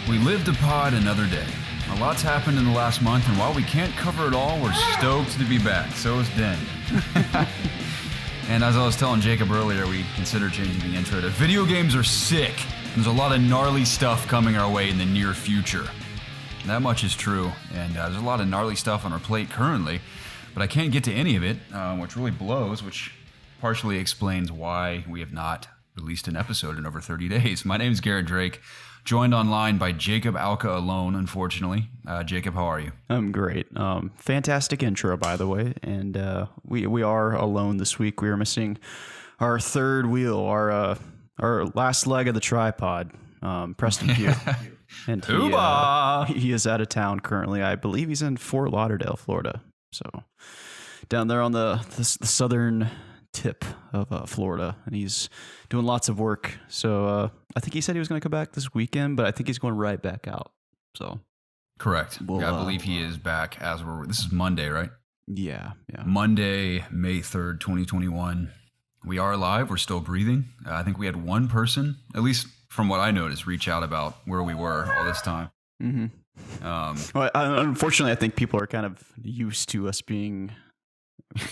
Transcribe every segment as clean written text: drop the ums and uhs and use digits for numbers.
We lived to pod another day. A lot's happened in the last month, and while we can't cover it all, we're stoked to be back. So is Den. And as I was telling Jacob earlier, we considered changing the intro to video games are sick. There's a lot of gnarly stuff coming our way in the near future. That much is true, and there's a lot of gnarly stuff on our plate currently, but I can't get to any of it, which really blows, which partially explains why we have not released an episode in over 30 days. My name is Garrett Drake, joined online by Jacob Alka alone, unfortunately. Jacob, how are you? I'm great. Fantastic intro, by the way, and we are alone this week. We are missing our third wheel, our last leg of the tripod, Preston Pugh. And he is out of town currently. I believe he's in Fort Lauderdale, Florida. So down there on the southern tip of Florida, and he's doing lots of work. So I think he said he was going to come back this weekend, but I think he's going right back out. So correct. I believe he is back as this is Monday, right? Yeah. Monday, May 3rd, 2021. We are live. We're still breathing. I think we had one person, at least from what I noticed, reach out about where we were all this time. Mm-hmm. Well, unfortunately, I think people are kind of used to us being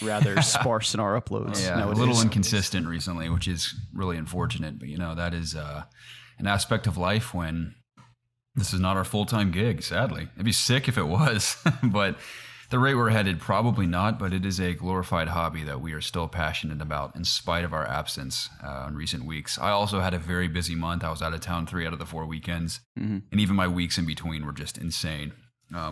rather sparse in our uploads. Yeah, nowadays. A little inconsistent recently, which is really unfortunate. But, that is an aspect of life when this is not our full-time gig, sadly. It'd be sick if it was, but the rate we're headed, probably not, but it is a glorified hobby that we are still passionate about in spite of our absence in recent weeks. I also had a very busy month. I was out of town 3 out of the 4 weekends, and even my weeks in between were just insane,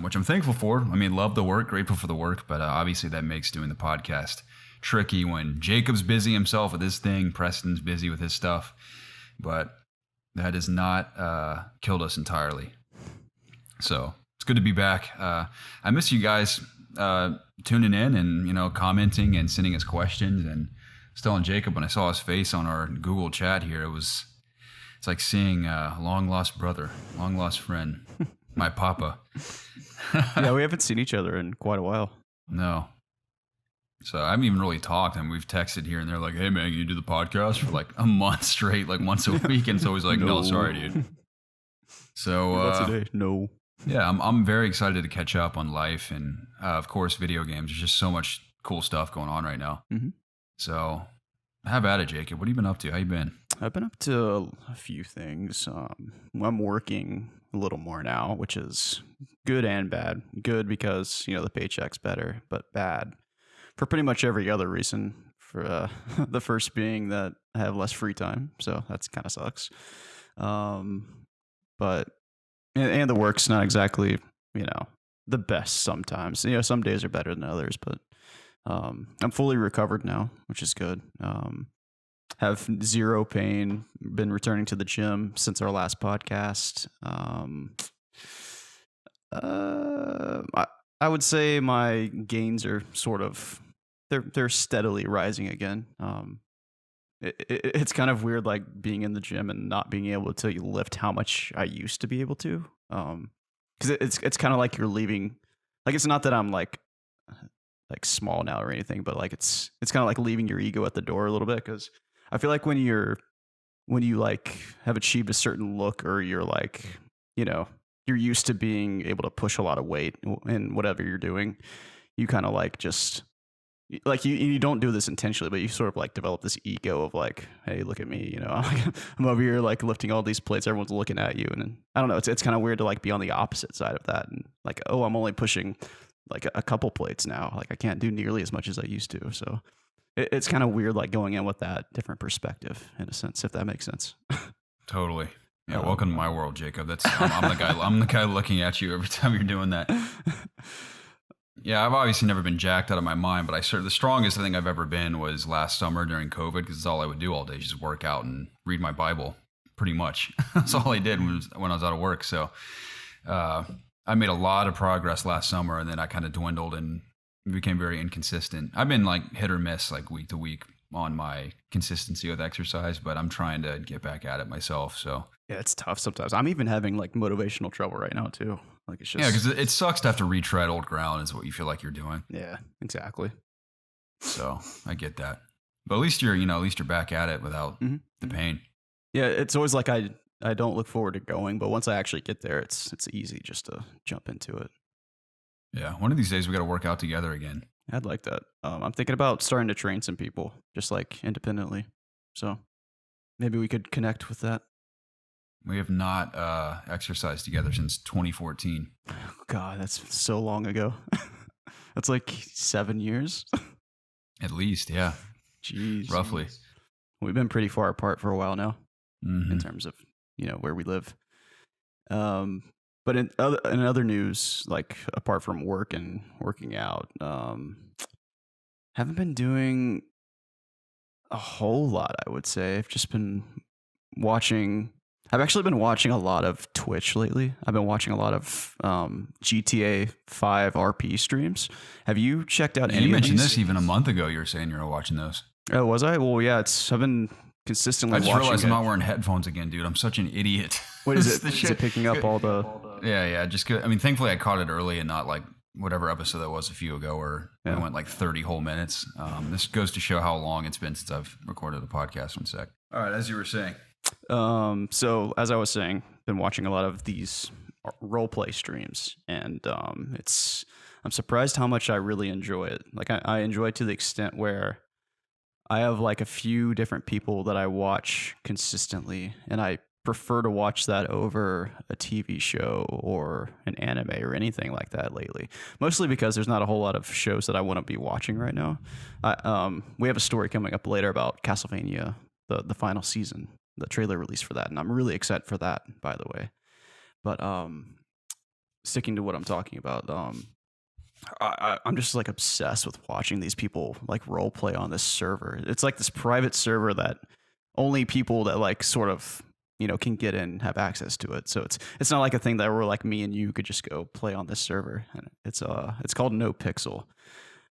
which I'm thankful for. I mean, love the work, grateful for the work, but obviously that makes doing the podcast tricky when Jacob's busy himself with his thing, Preston's busy with his stuff, but that has not killed us entirely. So it's good to be back. I miss you guys tuning in and, commenting and sending us questions. And telling Jacob, when I saw his face on our Google chat here, it's like seeing a long lost brother, long lost friend, my papa. Yeah, we haven't seen each other in quite a while. No. So I haven't even really talked, and we've texted here and they're like, hey man, can you do the podcast for like a month straight, like once a week? And so he's like, no, sorry, dude. So what's today? No. Yeah, I'm very excited to catch up on life and, of course, video games. There's just so much cool stuff going on right now. Mm-hmm. So have at it, Jacob. What have you been up to? How you been? I've been up to a few things. I'm working a little more now, which is good and bad. Good because, the paycheck's better, but bad for pretty much every other reason. For the first being that I have less free time, so that's kind of sucks. But and the work's not exactly, the best sometimes. Some days are better than others, but I'm fully recovered now, which is good. Have zero pain, been returning to the gym since our last podcast. I would say my gains are sort of, they're steadily rising again. It's kind of weird, like being in the gym and not being able to lift how much I used to be able to. Because it's kind of like you're leaving. Like, it's not that I'm like small now or anything, but like it's kind of like leaving your ego at the door a little bit. Because I feel like when you like have achieved a certain look, or you're like, you're used to being able to push a lot of weight in whatever you're doing, you kind of like just. Like you don't do this intentionally, but you sort of like develop this ego of like, hey, look at me, I'm over here like lifting all these plates. Everyone's looking at you, and I don't know. It's kind of weird to like be on the opposite side of that, and like, oh, I'm only pushing like a couple plates now. Like I can't do nearly as much as I used to. So it's kind of weird, like going in with that different perspective in a sense, if that makes sense. Totally. Yeah. Welcome to my world, Jacob. I'm the guy. I'm the guy looking at you every time you're doing that. Yeah, I've obviously never been jacked out of my mind, but the strongest I think I've ever been was last summer during COVID, because it's all I would do all day, just work out and read my Bible, pretty much. That's all I did when I was out of work. So I made a lot of progress last summer, and then I kind of dwindled and became very inconsistent. I've been like hit or miss, like week to week on my consistency with exercise, but I'm trying to get back at it myself. So yeah, it's tough sometimes. I'm even having like motivational trouble right now too. Like it's just, yeah, because it sucks to have to retread old ground is what you feel like you're doing. Yeah, exactly. So I get that, but at least you're back at it without the pain. Yeah, it's always like I I don't look forward to going, but once I actually get there, it's easy just to jump into it. Yeah, one of these days we got to work out together again. I'd like that. I'm thinking about starting to train some people, just like independently. So maybe we could connect with that. We have not exercised together since 2014. Oh, God, that's so long ago. That's like 7 years. At least, yeah. Jeez. Roughly. We've been pretty far apart for a while now Mm-hmm. in terms of, where we live. But in other news, like apart from work and working out, haven't been doing a whole lot, I would say. I've just been watching. I've actually been watching a lot of Twitch lately. I've been watching a lot of GTA 5 RP streams. Have you checked out any You mentioned of these? this even a month ago. You were saying you were watching those. Oh, was I? Well, yeah. I've been consistently I just watching realized it. I'm not wearing headphones again, dude. I'm such an idiot. What is it? The Is shit- it picking up all the? Yeah. Just good. I mean, thankfully I caught it early and not like whatever episode that was a few ago where Yeah. we went like 30 whole minutes. This goes to show how long it's been since I've recorded a podcast. One sec. All right, as you were saying. So as I was saying, been watching a lot of these role play streams, and I'm surprised how much I really enjoy it. Like I enjoy it to the extent where I have like a few different people that I watch consistently, and I prefer to watch that over a TV show or an anime or anything like that lately. Mostly because there's not a whole lot of shows that I want to be watching right now. We have a story coming up later about Castlevania, the final season, the trailer release for that, and I'm really excited for that, by the way. But sticking to what I'm talking about, I'm just like obsessed with watching these people like role play on this server. It's like this private server that only people that like sort of can get in, have access to it. So it's not like a thing that where like me and you could just go play on this server. And it's called No Pixel,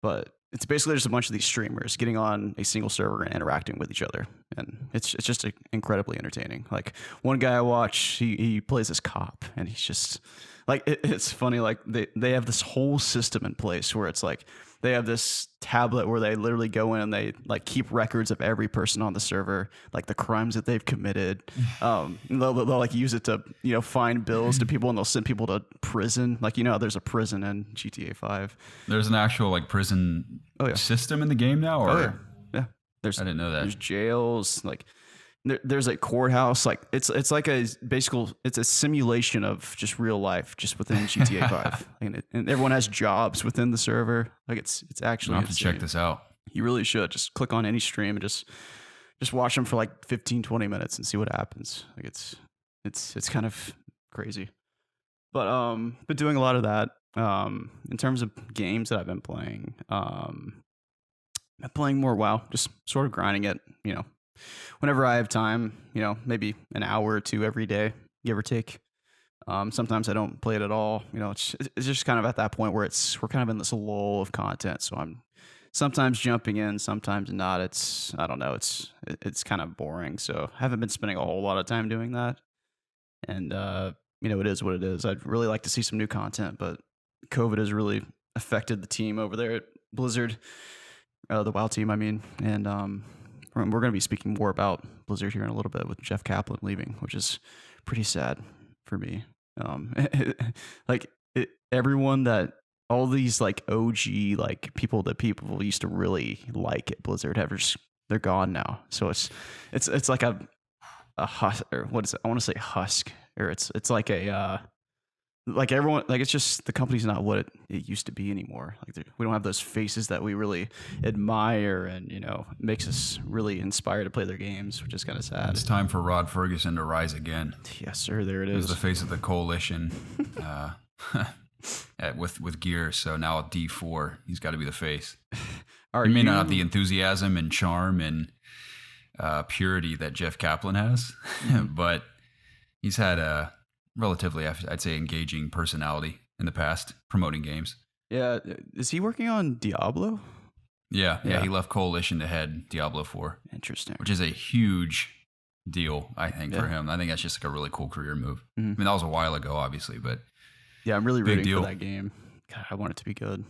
but it's basically just a bunch of these streamers getting on a single server and interacting with each other, and it's just incredibly entertaining. Like one guy I watch, he plays this cop, and he's just like it's funny. Like they have this whole system in place where it's like they have this tablet where they literally go in and they like keep records of every person on the server, like the crimes that they've committed. They'll like use it to find bills to people, and they'll send people to prison. Like there's a prison in GTA 5. There's an actual like prison yeah. system in the game now? Or Yeah. I didn't know that. There's jails, like there's a courthouse. Like it's like it's a simulation of just real life, just within GTA 5, and everyone has jobs within the server. Like it's actually. I'll have to check this out. You really should just click on any stream and just watch them for like 15-20 minutes and see what happens. Like it's kind of crazy. But been doing a lot of that. In terms of games that I've been playing, I'm playing more WoW, just sort of grinding it, whenever I have time, maybe an hour or two every day, give or take. Sometimes I don't play it at all. It's just kind of at that point where we're kind of in this lull of content. So I'm sometimes jumping in, sometimes not. I don't know. It's kind of boring. So I haven't been spending a whole lot of time doing that. And, it is what it is. I'd really like to see some new content, but COVID has really affected the team over there at Blizzard, the WoW team, I mean. And we're going to be speaking more about Blizzard here in a little bit with Jeff Kaplan leaving, which is pretty sad for me. Everyone that all these like OG like people that people used to really like at Blizzard they're gone now. So it's like a husk, or what is it? I want to say husk, or it's like a like everyone, like it's just the company's not what it used to be anymore. Like we don't have those faces that we really admire, and makes us really inspired to play their games, which is kind of sad. It's time for Rod Ferguson to rise again. Yes, sir. There it He was is. the face of the coalition with Gears. So now at D4, he's got to be the face. He may not have the enthusiasm and charm and purity that Jeff Kaplan has, but he's had a relatively, I'd say, engaging personality in the past, promoting games. Yeah. Is he working on Diablo? Yeah. He left Coalition to head Diablo 4. Interesting. Which is a huge deal, I think, for him. I think that's just like a really cool career move. Mm-hmm. I mean, that was a while ago, obviously, but yeah, I'm really big rooting deal for that game. God, I want it to be good.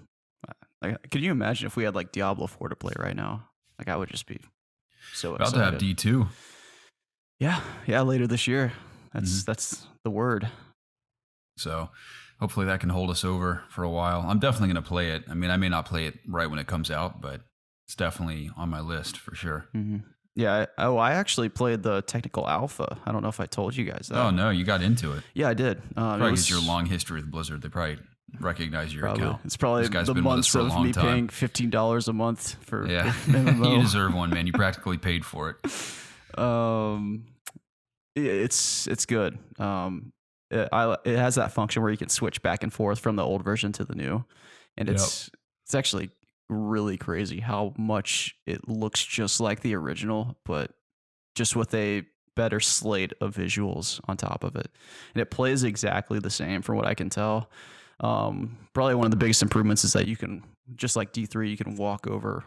Like, could you imagine if we had like Diablo 4 to play right now? Like, I would just be so about excited. to have D2. Yeah, later this year. That's the word. So hopefully that can hold us over for a while. I'm definitely going to play it. I mean, I may not play it right when it comes out, but it's definitely on my list for sure. Mm-hmm. Yeah. I actually played the technical alpha. I don't know if I told you guys that. Oh, no, you got into it. Yeah, I did. Probably because your long history with Blizzard, they probably recognize your account. It's probably the months of me paying $15 a month for MMO. You deserve one, man. You practically paid for it. It's good. It has that function where you can switch back and forth from the old version to the new, and it's actually really crazy how much it looks just like the original, but just with a better slate of visuals on top of it, and it plays exactly the same from what I can tell. Probably one of the biggest improvements is that you can, just like D3, you can walk over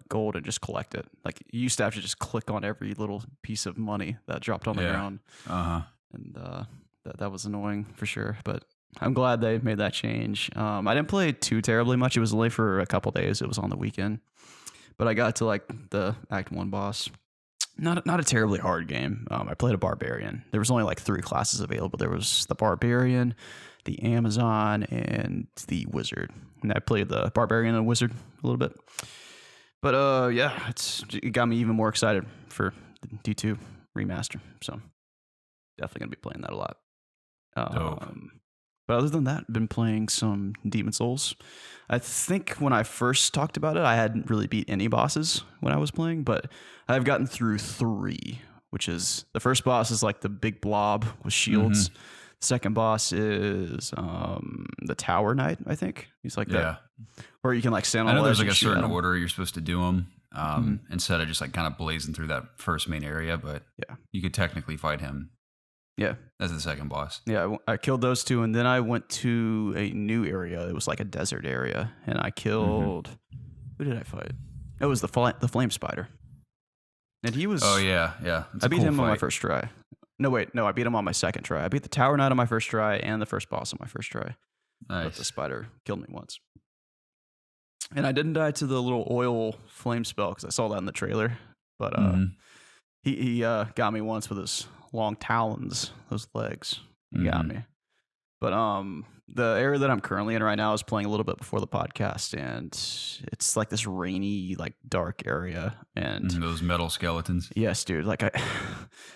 gold and just collect it. Like, you used to have to just click on every little piece of money that dropped on the ground. And that was annoying for sure, but I'm glad they made that change. I didn't play too terribly much. It was only for a couple days. It was on the weekend, but I got to like the Act 1 boss. Not a terribly hard game. I played a barbarian. There was only like 3 classes available. There was the barbarian, the Amazon, and the wizard. And I played the barbarian and the wizard a little bit. But yeah, it got me even more excited for the D2 remaster. So definitely gonna be playing that a lot. But other than that, I've been playing some Demon Souls. I think when I first talked about it, I hadn't really beat any bosses when I was playing, but I've gotten through 3, which is, the first boss is like the big blob with shields. The second boss is the Tower Knight, I think. He's like that. Where you can like stand on the ledge. I know there's like a certain order you're supposed to do them instead of just like kind of blazing through that first main area, but you could technically fight him. Yeah. As the second boss. Yeah, I killed those 2, and then I went to a new area. It was like a desert area, and I killed... Who did I fight? It was the flame spider. And he was... Oh, yeah. I beat him on my first try. No, I beat him on my second try. I beat the Tower Knight on my first try and the first boss on my first try. Nice. But the spider killed me once. And I didn't die to the little oil flame spell, because I saw that in the trailer. But he got me once with his... long talons, those legs. You got me. But the area that I'm currently in right now is playing a little bit before the podcast, and it's like this rainy, like dark area, and those metal skeletons. Yes, dude. Like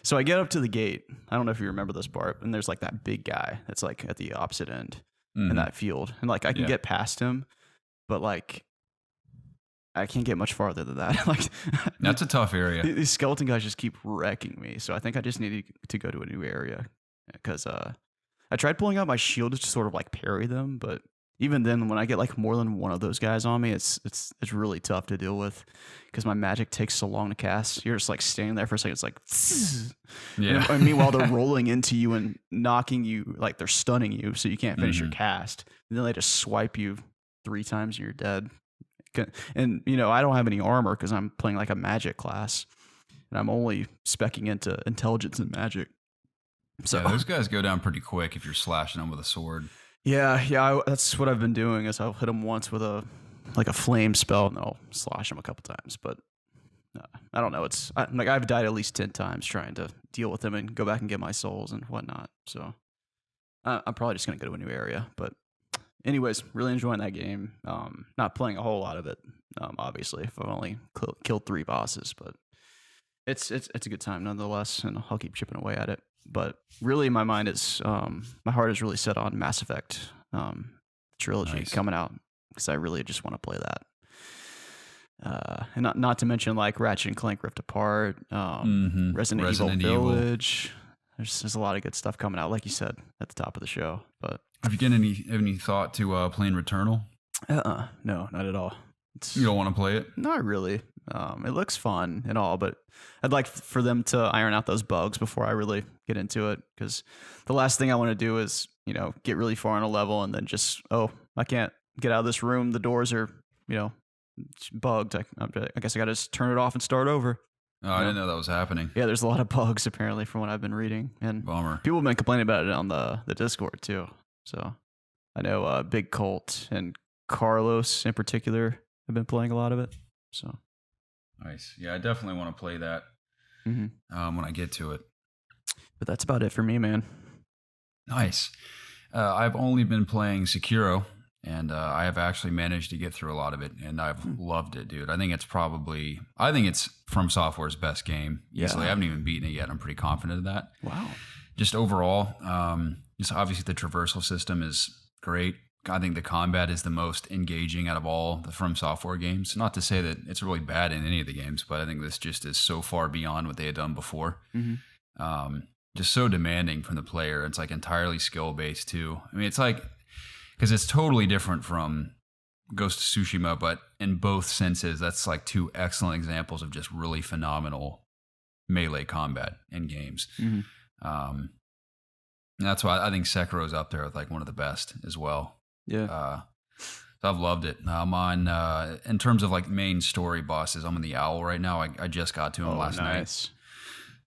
so I get up to the gate. I don't know if you remember this part, and there's like that big guy that's like at the opposite end in that field, and like I can get past him, but like I can't get much farther than that. Like, that's a tough area. These skeleton guys just keep wrecking me. So I think I just need to go to a new area, because I tried pulling out my shield to sort of like parry them, but even then, when I get like more than one of those guys on me, it's really tough to deal with, because my magic takes so long to cast. You're just like standing there for a second. It's like, and meanwhile they're rolling into you and knocking you, like they're stunning you, so you can't finish your cast. And then they just swipe you 3 times and you're dead. And I don't have any armor because I'm playing like a magic class, and I'm only speccing into intelligence and magic. So those guys go down pretty quick if you're slashing them with a sword. Yeah, that's what I've been doing. Is I'll hit them once with a flame spell, and then I'll slash them a couple times. But I don't know. I've died at least 10 times trying to deal with them and go back and get my souls and whatnot. So I'm probably just gonna go to a new area, but. Anyways, really enjoying that game. Not playing a whole lot of it, obviously. I've only killed 3 bosses, but it's a good time nonetheless, and I'll keep chipping away at it. But really, my mind is my heart is really set on Mass Effect trilogy coming out, because I really just want to play that. And not to mention like Ratchet and Clank Rift Apart, Resident Evil Village. There's a lot of good stuff coming out, like you said at the top of the show, but. Have you given any thought to playing Returnal? No, not at all. You don't want to play it? Not really. It looks fun and all, but I'd like for them to iron out those bugs before I really get into it, because the last thing I want to do is, get really far on a level and then just, I can't get out of this room. The doors are, bugged. I guess I got to just turn it off and start over. Oh, I didn't know that was happening. Yeah, there's a lot of bugs apparently from what I've been reading, and bummer. People have been complaining about it on the Discord too. So I know Big Colt and Carlos in particular have been playing a lot of it. So nice. Yeah, I definitely want to play that when I get to it. But that's about it for me, man. Nice. I've only been playing Sekiro, and I have actually managed to get through a lot of it, and I've loved it, dude. I think it's From Software's best game easily. I haven't even beaten it yet. I'm pretty confident of that. Wow. Just overall, just obviously the traversal system is great. I think the combat is the most engaging out of all the From Software games. Not to say that it's really bad in any of the games, but I think this just is so far beyond what they had done before. Just so demanding from the player. It's like entirely skill based too. I mean, it's like, because it's totally different from Ghost of Tsushima, but in both senses, that's like two excellent examples of just really phenomenal melee combat in games. And that's why I think Sekiro's up there with like one of the best as well. Yeah. So I've loved it. I'm on, in terms of like main story bosses, I'm on the Owl right now. I just got to him last night.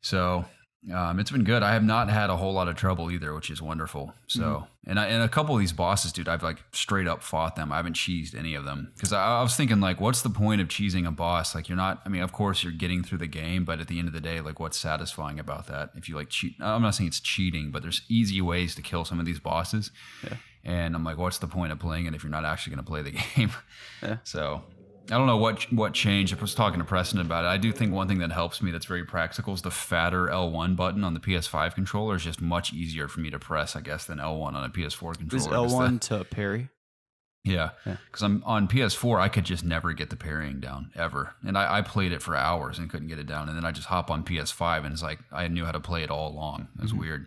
So it's been good. I have not had a whole lot of trouble either, which is wonderful. So, and a couple of these bosses, dude, I've like straight up fought them. I haven't cheesed any of them because I was thinking like, what's the point of cheesing a boss? Like I mean, of course you're getting through the game, but at the end of the day, like what's satisfying about that? If you like cheat, I'm not saying it's cheating, but there's easy ways to kill some of these bosses. Yeah. And I'm like, what's the point of playing it if you're not actually going to play the game? Yeah. So I don't know what changed. I was talking to Preston about it. I do think one thing that helps me that's very practical is the fatter L1 button on the PS5 controller is just much easier for me to press, I guess, than L1 on a PS4 controller. Is L1 to parry? Yeah, because I'm on PS4, I could just never get the parrying down ever, and I played it for hours and couldn't get it down, and then I just hop on PS5 and it's like I knew how to play it all along. It was weird.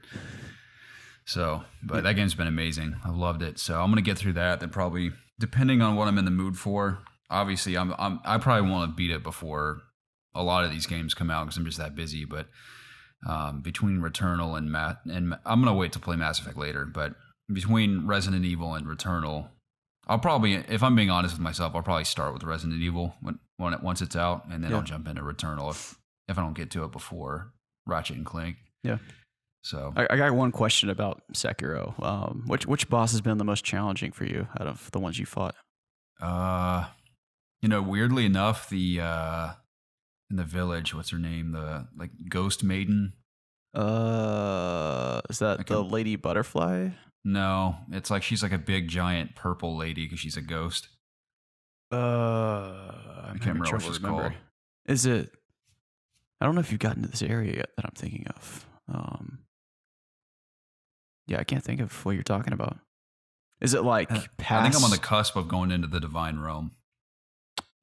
So, but that game's been amazing. I've loved it. So I'm gonna get through that. Then probably, depending on what I'm in the mood for. Obviously, I probably want to beat it before a lot of these games come out because I'm just that busy. But between Returnal and I'm gonna wait to play Mass Effect later. But between Resident Evil and Returnal, I'll probably, if I'm being honest with myself, I'll probably start with Resident Evil once it's out, and then I'll jump into Returnal if I don't get to it before Ratchet and Clank. Yeah. So I got one question about Sekiro. Which boss has been the most challenging for you out of the ones you fought? Weirdly enough, the in the village, what's her name? The like Ghost Maiden. Is that the Lady Butterfly? No, it's like she's like a big giant purple lady because she's a ghost. I can't remember what she's called. Is it? I don't know if you've gotten to this area yet that I'm thinking of. Yeah, I can't think of what you're talking about. Is it like past? I think I'm on the cusp of going into the Divine Realm.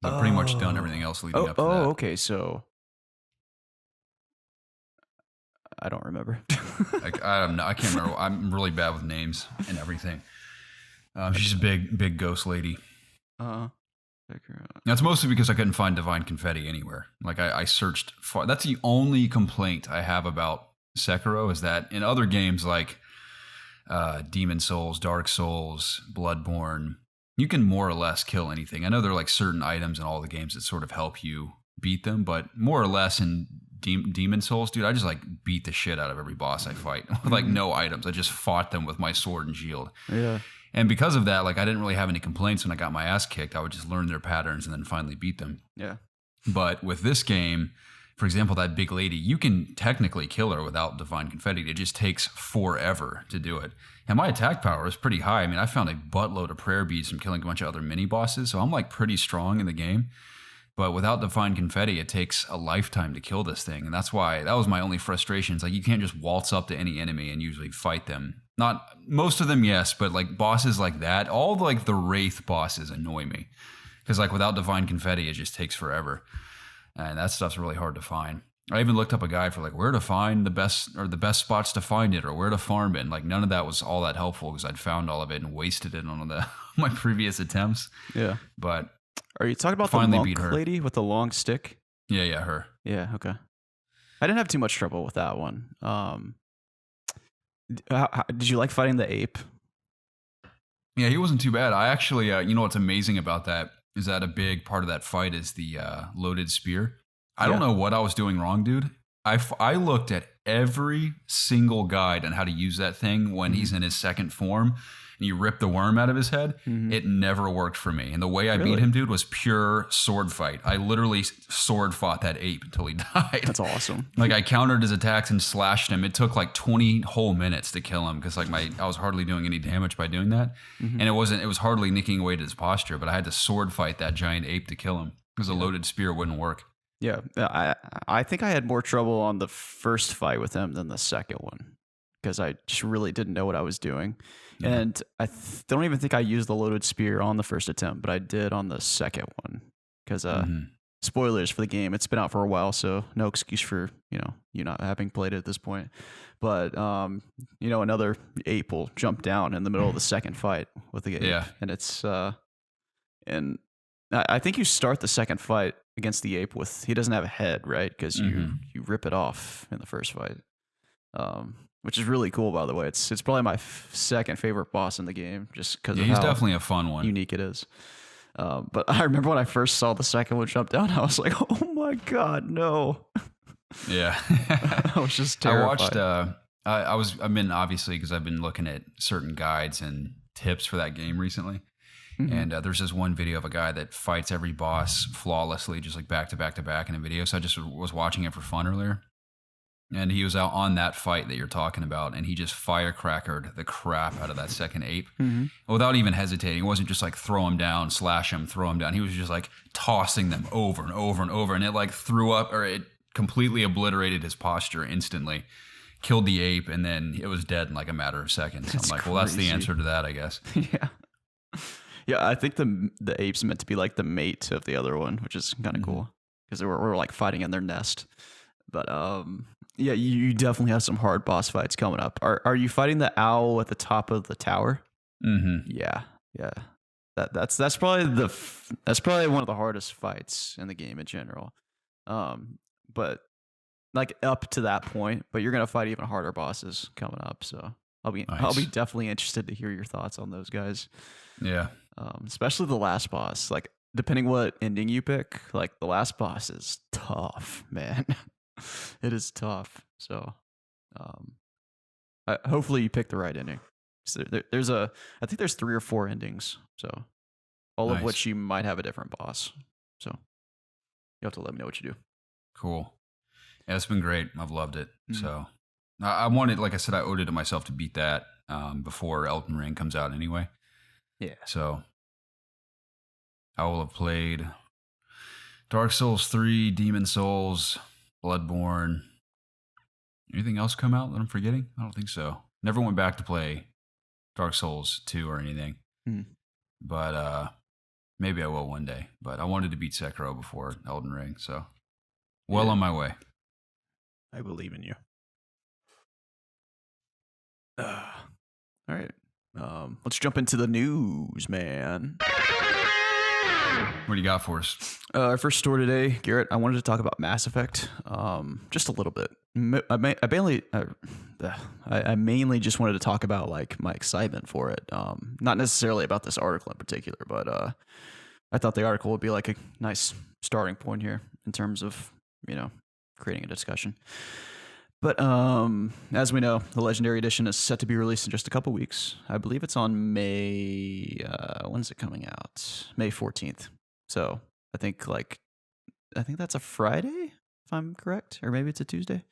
I've pretty much done everything else leading up to that. Oh, okay. So I don't remember. I can't remember. I'm really bad with names and everything. She's a big ghost lady. That's mostly because I couldn't find Divine Confetti anywhere. Like I searched for. That's the only complaint I have about Sekiro is that in other games like Demon Souls, Dark Souls, Bloodborne, you can more or less kill anything. I know there are like certain items in all the games that sort of help you beat them, but more or less in Demon Souls, dude, I just like beat the shit out of every boss I fight with like no items. I just fought them with my sword and shield. Yeah. And because of that, like I didn't really have any complaints when I got my ass kicked. I would just learn their patterns and then finally beat them. Yeah. But with this game, for example, that big lady, you can technically kill her without Divine Confetti. It just takes forever to do it. And my attack power is pretty high. I mean, I found a buttload of prayer beads from killing a bunch of other mini bosses, so I'm like pretty strong in the game. But without Divine Confetti, it takes a lifetime to kill this thing. And that was my only frustration. It's like you can't just waltz up to any enemy and usually fight them. Not most of them, yes, but like bosses like that, all like the Wraith bosses annoy me. Because like without Divine Confetti, it just takes forever. And that stuff's really hard to find. I even looked up a guide for like where to find the best spots to find it or where to farm it. And like none of that was all that helpful because I'd found all of it and wasted it on my previous attempts. Yeah. But are you talking about the monk lady with the long stick? Yeah, her. Yeah, okay. I didn't have too much trouble with that one. Did you like fighting the ape? Yeah, he wasn't too bad. I actually, what's amazing about that is that a big part of that fight is the loaded spear. I don't know what I was doing wrong, dude. I looked at every single guide on how to use that thing when he's in his second form, and you rip the worm out of his head, it never worked for me. And the way I beat him, dude, was pure sword fight. I literally sword fought that ape until he died. That's awesome. Like I countered his attacks and slashed him. It took like 20 whole minutes to kill him because like I was hardly doing any damage by doing that. And it was hardly nicking away to his posture, but I had to sword fight that giant ape to kill him because a loaded spear wouldn't work. Yeah, I think I had more trouble on the first fight with him than the second one because I just really didn't know what I was doing. Yeah. And I don't even think I used the loaded spear on the first attempt, but I did on the second one because spoilers for the game. It's been out for a while, so no excuse for you not having played it at this point. But another ape will jump down in the middle of the second fight with the ape, and it's and I think you start the second fight against the ape with he doesn't have a head, right? Because you rip it off in the first fight, which is really cool, by the way. It's probably my second favorite boss in the game, just because he's definitely a fun one, unique it is. But I remember when I first saw the second one jump down, I was like, "Oh my god, no!" Yeah, I was just terrified. I watched. I've been obviously because I've been looking at certain guides and tips for that game recently. And there's this one video of a guy that fights every boss flawlessly, just like back to back to back in a video. So I just was watching it for fun earlier. And he was out on that fight that you're talking about, and he just firecrackered the crap out of that second ape without even hesitating. It wasn't just like throw him down, slash him, throw him down. He was just like tossing them over and over and over. And it like it completely obliterated his posture instantly. Killed the ape, and then it was dead in like a matter of seconds. I'm like, well, that's the answer to that, I guess. Yeah. Yeah, I think the ape's meant to be like the mate of the other one, which is kind of cool because we're like fighting in their nest. But yeah, you definitely have some hard boss fights coming up. Are you fighting the owl at the top of the tower? Yeah. That's probably one of the hardest fights in the game in general. But like up to that point, but you're gonna fight even harder bosses coming up. So I'll be definitely interested to hear your thoughts on those guys. Yeah. Especially the last boss. Like, depending what ending you pick, like the last boss is tough, man. It is tough. So, hopefully you pick the right ending. So I think there's 3 or 4 endings. So, all of which you might have a different boss. So, you have to let me know what you do. Cool. Yeah, it's been great. I've loved it. So, I wanted, like I said, I owed it to myself to beat that before Elden Ring comes out anyway. Yeah. So I will have played Dark Souls 3, Demon Souls, Bloodborne. Anything else come out that I'm forgetting? I don't think so. Never went back to play Dark Souls 2 or anything. But maybe I will one day. But I wanted to beat Sekiro before Elden Ring, so on my way. I believe in you. All right. Let's jump into the news, man. What do you got for us? Our first story today, Garrett, I wanted to talk about Mass Effect just a little bit. I mainly just wanted to talk about like my excitement for it. Not necessarily about this article in particular, but I thought the article would be like a nice starting point here in terms of, creating a discussion. But as we know, the Legendary Edition is set to be released in just a couple weeks. I believe it's on May. When's it coming out? May 14th. So I think that's a Friday, if I'm correct, or maybe it's a Tuesday.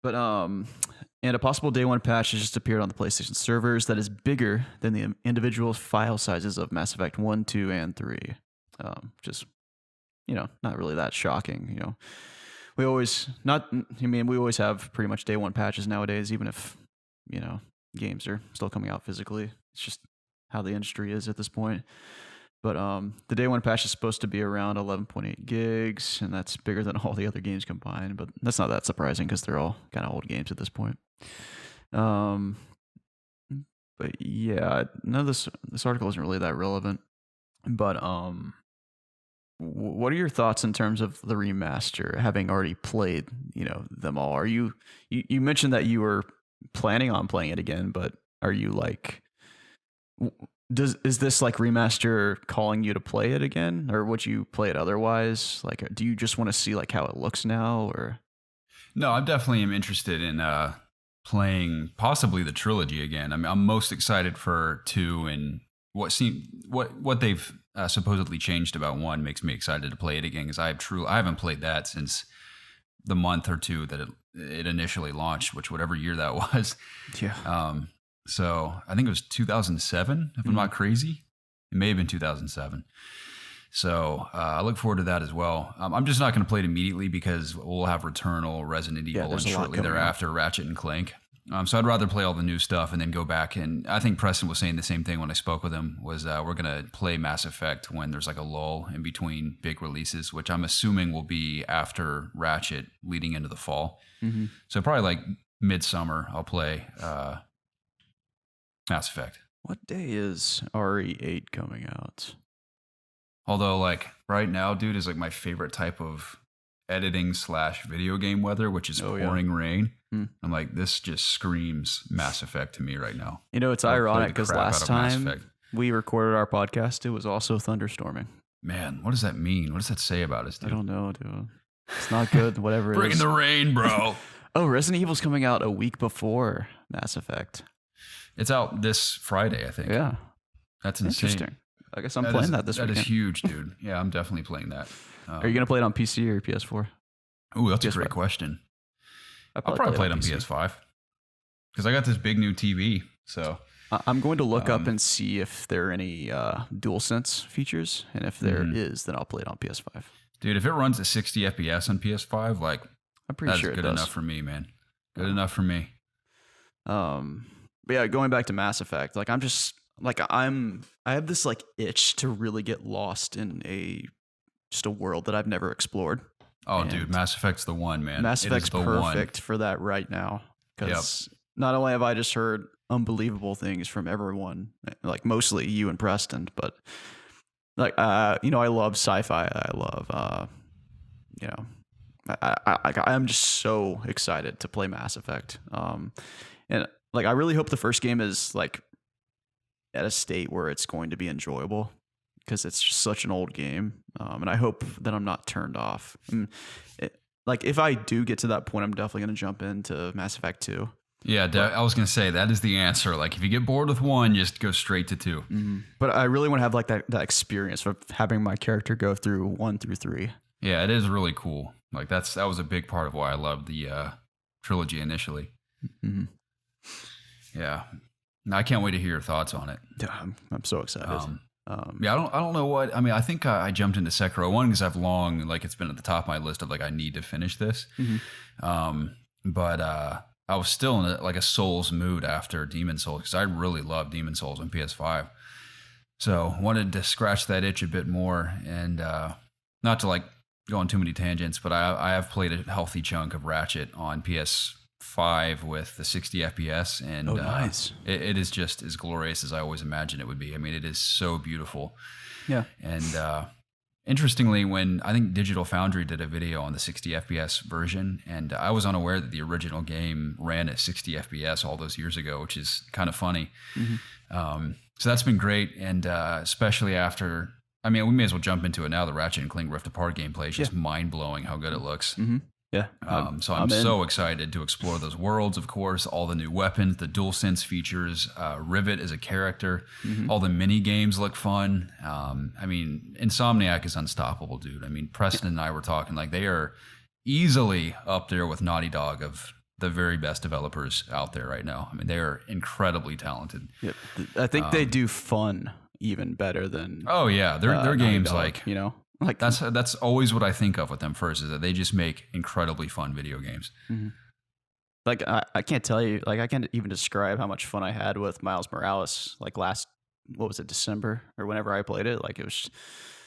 But and a possible day one patch has just appeared on the PlayStation servers that is bigger than the individual file sizes of Mass Effect 1, 2, and 3. Just not really that shocking. We always have pretty much day one patches nowadays, even if, games are still coming out physically. It's just how the industry is at this point. But the day one patch is supposed to be around 11.8 gigs, and that's bigger than all the other games combined. But that's not that surprising because they're all kind of old games at this point. But yeah, no, this article isn't really that relevant. But what are your thoughts in terms of the remaster, having already played, them all? Are you mentioned that you were planning on playing it again, but are you like, is this like remaster calling you to play it again, or would you play it otherwise? Like, do you just want to see like how it looks now, or? No, I definitely am interested in playing possibly the trilogy again. I mean, I'm most excited for 2, and what they've supposedly changed about 1 makes me excited to play it again, because I haven't played that since the month or 2 that it initially launched, which whatever year that was. Yeah. So I think it was 2007, if I'm not crazy. It may have been 2007. So I look forward to that as well. I'm just not going to play it immediately because we'll have Returnal, Resident Evil, and shortly thereafter Ratchet and Clank. So I'd rather play all the new stuff and then go back. And I think Preston was saying the same thing when I spoke with him, was we're going to play Mass Effect when there's like a lull in between big releases, which I'm assuming will be after Ratchet leading into the fall. Mm-hmm. So probably like midsummer, I'll play Mass Effect. What day is RE8 coming out? Although, like, right now, dude, is like my favorite type of editing / video game weather, which is pouring rain. I'm like, this just screams Mass Effect to me right now. You know, it's ironic because last time we recorded our podcast, it was also thunderstorming. Man, what does that mean? What does that say about us, dude? I don't know, dude. It's not good, whatever it is. Bring the rain, bro. Oh, Resident Evil's coming out a week before Mass Effect. It's out this Friday, I think. Yeah. That's insane. Interesting. I guess I'm playing that this weekend. That is huge, dude. Yeah, I'm definitely playing that. Are you going to play it on PC or PS4? Ooh, that's PS5. A great question. I'll probably play it on PS5 because I got this big new TV. So I'm going to look up and see if there are any DualSense features, and if there is, then I'll play it on PS5. Dude, if it runs at 60 FPS on PS5, like, I'm pretty sure that's good enough for me, man. Good enough for me. But yeah, going back to Mass Effect, like, I'm just like I have this like itch to really get lost in just a world that I've never explored. Oh, dude, Mass Effect's the one, man. Mass Effect's perfect for that right now, because not only have I just heard unbelievable things from everyone, like mostly you and Preston, but like you know, I love sci-fi. I love you know, I'm just so excited to play Mass Effect. And like, I really hope the first game is like at a state where it's going to be enjoyable, because it's just such an old game. And I hope that I'm not turned off. Like, if I do get to that point, I'm definitely going to jump into Mass Effect 2. Yeah, I was going to say, that is the answer. Like, if you get bored with 1, just go straight to 2. Mm-hmm. But I really want to have like that experience of having my character go through 1 through 3. Yeah, it is really cool. Like, that was a big part of why I loved the trilogy initially. Mm-hmm. Yeah. No, I can't wait to hear your thoughts on it. Yeah, I'm so excited. Yeah, I don't know what. I mean, I think I jumped into Sekiro 1 because it's been at the top of my list of like, I need to finish this. Mm-hmm. But I was still in a Souls mood after Demon Souls, because I really love Demon Souls on PS5. So wanted to scratch that itch a bit more, and not to like go on too many tangents, but I have played a healthy chunk of Ratchet on PS5 with the 60 FPS, and nice. It is just as glorious as I always imagined it would be. I mean, it is so beautiful. Yeah. And interestingly, when I think Digital Foundry did a video on the 60 FPS version, and I was unaware that the original game ran at 60 FPS all those years ago, which is kind of funny. Mm-hmm. So that's been great, and especially after, I mean, we may as well jump into it now. The Ratchet and Clank Rift Apart gameplay is just mind-blowing how good it looks. Mm-hmm. Yeah. So I'm so excited to explore those worlds, of course, all the new weapons, the DualSense features, Rivet as a character, all the mini games look fun. I mean, Insomniac is unstoppable, dude. I mean, Preston and I were talking, like, they are easily up there with Naughty Dog of the very best developers out there right now. I mean, they are incredibly talented. Yeah. I think they do fun even better than Oh yeah, their games Dog, like, you know. Like, that's always what I think of with them first, is that they just make incredibly fun video games. Mm-hmm. Like, I can't tell you, like, I can't even describe how much fun I had with Miles Morales, like December or whenever I played it. Like,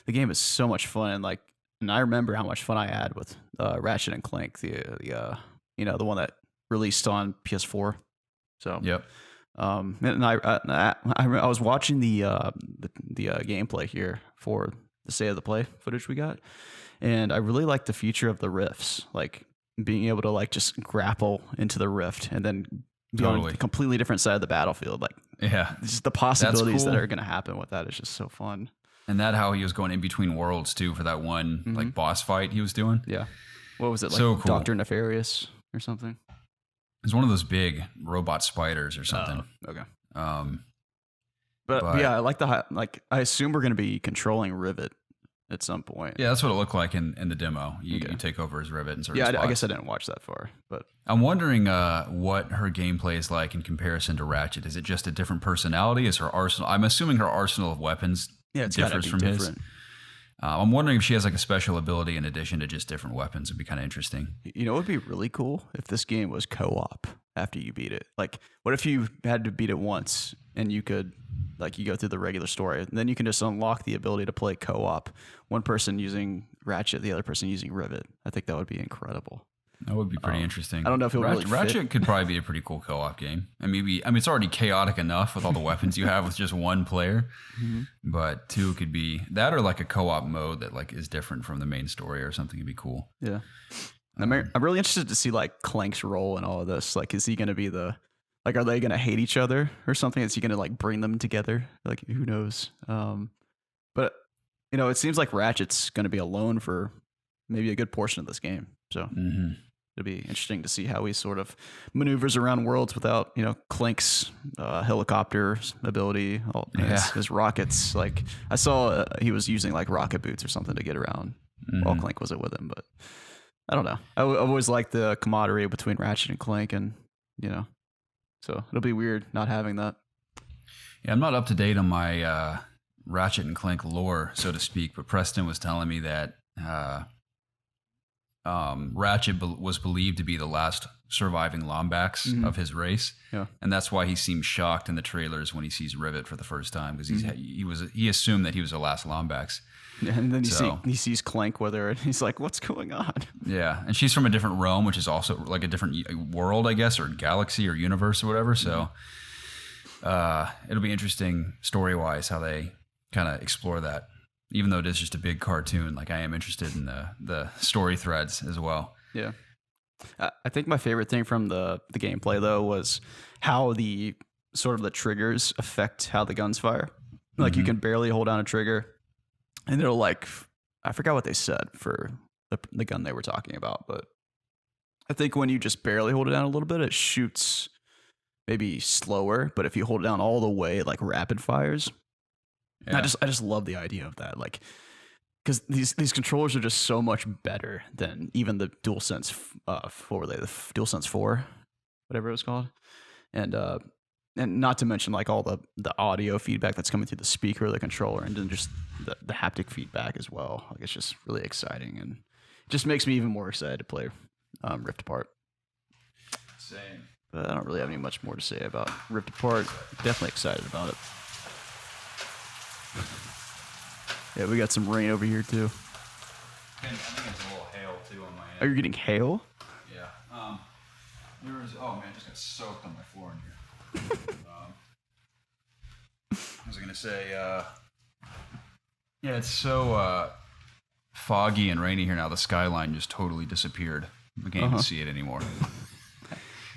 the game is so much fun. Like, and I remember how much fun I had with Ratchet and Clank, the one that released on PS4. So yep. And I was watching the gameplay here for the state of the play footage we got, and I really like the feature of the rifts, like being able to like just grapple into the rift and then be on a completely different side of the battlefield. Like, yeah, just the possibilities that are going to happen with that is just so fun. And that how he was going in between worlds too for that one like boss fight he was doing. Yeah, what was it, like, so cool. Dr. Nefarious or something? It's one of those big robot spiders or something. Okay. Um, But yeah, I like I assume we're going to be controlling Rivet at some point. yeah, that's what it looked like in the demo. You Okay. take over his Rivet and certain Yeah, I spots. guess I didn't watch that far, but I'm wondering what her gameplay is like in comparison to Ratchet. Is it just a different personality? Is her arsenal? I'm assuming her arsenal of weapons it's gotta differs be from different. his. I'm wondering if she has like a special ability in addition to just different weapons. It'd be kind of interesting. You know, it would be really cool if this game was co-op after you beat it. Like, what if you had to beat it once and you could, like, you go through the regular story, and then you can just unlock the ability to play co-op. One person using Ratchet, the other person using Rivet. I think that would be incredible. That would be pretty interesting. I don't know if it would really fit. Ratchet could probably be a pretty cool co-op game. I mean, it's already chaotic enough with all the weapons you have with just one player, but two could be that or like a co-op mode that like is different from the main story or something. Would be cool. Yeah. I'm really interested to see like Clank's role in all of this. Like, is he going to be are they going to hate each other or something? Is he going to like bring them together? Like, who knows? But you know, it seems like Ratchet's going to be alone for maybe a good portion of this game. So it'll be interesting to see how he sort of maneuvers around worlds without, you know, Clank's helicopter ability, his rockets. Like, I saw he was using like rocket boots or something to get around while Clank wasn't with him, but I don't know. I've always liked the camaraderie between Ratchet and Clank, and you know, so it'll be weird not having that. Yeah, I'm not up to date on my Ratchet and Clank lore, so to speak, but Preston was telling me that Ratchet was believed to be the last surviving Lombax of his race, and that's why he seems shocked in the trailers when he sees Rivet for the first time, because he assumed that he was the last Lombax. And then he sees Clank with her, and he's like, "What's going on?" Yeah, and she's from a different realm, which is also like a different world, I guess, or galaxy or universe or whatever. So it'll be interesting story-wise how they kind of explore that. Even though it is just a big cartoon, like I am interested in the story threads as well. Yeah. I think my favorite thing from the gameplay, though, was how the sort of the triggers affect how the guns fire. Like, you can barely hold down a trigger, and it'll like, I forgot what they said for the gun they were talking about, but I think when you just barely hold it down a little bit, it shoots maybe slower, but if you hold it down all the way, like rapid fires. Yeah. I just love the idea of that, like, because these controllers are just so much better than even the DualSense. What were they? The DualSense 4, whatever it was called, and not to mention like all the audio feedback that's coming through the speaker of the controller, and then just the haptic feedback as well. Like, it's just really exciting, and it just makes me even more excited to play Rift Apart. Same. But I don't really have any much more to say about Rift Apart. Definitely excited about it. Yeah, we got some rain over here too. I think it's a little hail too on my end. Are you getting hail? Yeah. Oh man, I just got soaked on my floor in here. I was gonna say, yeah, it's so foggy and rainy here now. The skyline just totally disappeared. We can't even see it anymore.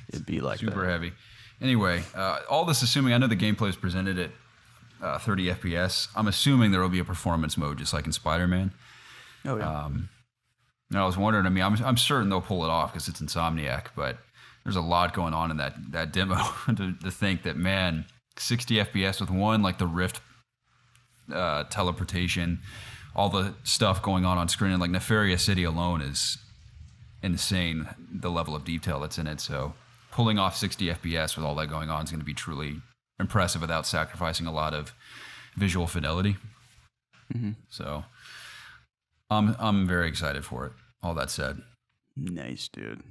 It'd be like super heavy. Anyway, all this assuming I know the gameplay is presented at 30 FPS. I'm assuming there will be a performance mode, just like in Spider-Man. Oh yeah. And I was wondering. I mean, I'm certain they'll pull it off because it's Insomniac, but there's a lot going on in that demo to think that, man, 60 FPS with one, like the Rift teleportation, all the stuff going on screen, and like Nefarious City alone is insane. The level of detail that's in it. So pulling off 60 FPS with all that going on is going to be truly impressive without sacrificing a lot of visual fidelity. So I'm very excited for it. All that said. Nice, dude.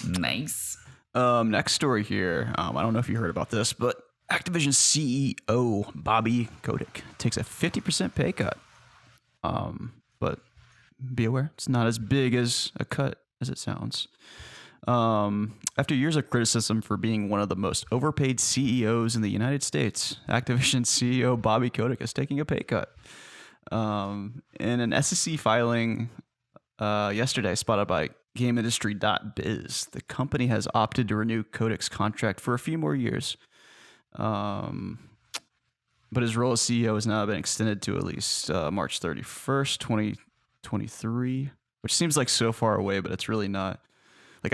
Nice. Next story here. I don't know if you heard about this, but Activision CEO Bobby Kotick takes a 50% pay cut. But be aware, it's not as big as a cut as it sounds. After years of criticism for being one of the most overpaid CEOs in the United States, Activision CEO Bobby Kotick is taking a pay cut. In an SEC filing yesterday spotted by GameIndustry.biz, the company has opted to renew Kotick's contract for a few more years. But his role as CEO has now been extended to at least March 31st, 2023, which seems like so far away, but it's really not. Like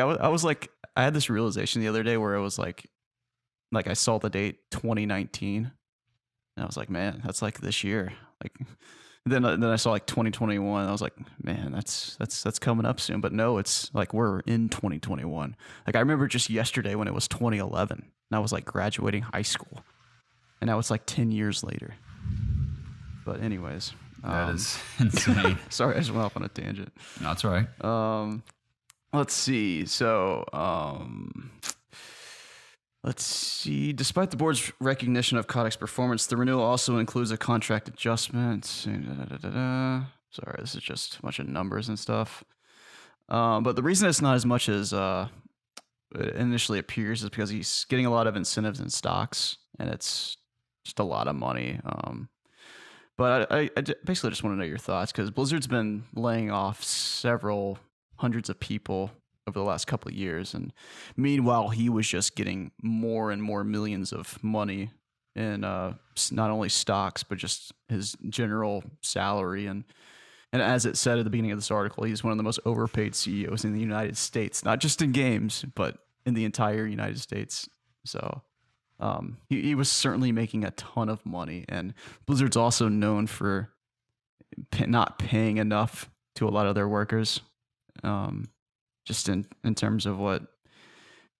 I I had this realization the other day where it was like I saw the date 2019, and I was like, man, that's like this year. Like, then I saw like 2021. I was like, man, that's coming up soon. But no, it's like we're in 2021. Like I remember just yesterday when it was 2011, and I was like graduating high school, and now it's like 10 years later. But anyways, that is insane. Sorry, I just went off on a tangent. No, that's all right. Let's see. So, let's see. Despite the board's recognition of Kodak's performance, the renewal also includes a contract adjustment. Sorry, this is just a bunch of numbers and stuff. But the reason it's not as much as it initially appears is because he's getting a lot of incentives and stocks, and it's just a lot of money. But I basically just want to know your thoughts, because Blizzard's been laying off several hundreds of people over the last couple of years, and meanwhile he was just getting more and more millions of money in not only stocks but just his general salary. And as it said at the beginning of this article, he's one of the most overpaid CEOs in the United States, not just in games but in the entire United States. So he was certainly making a ton of money, and Blizzard's also known for not paying enough to a lot of their workers. Just in terms of what,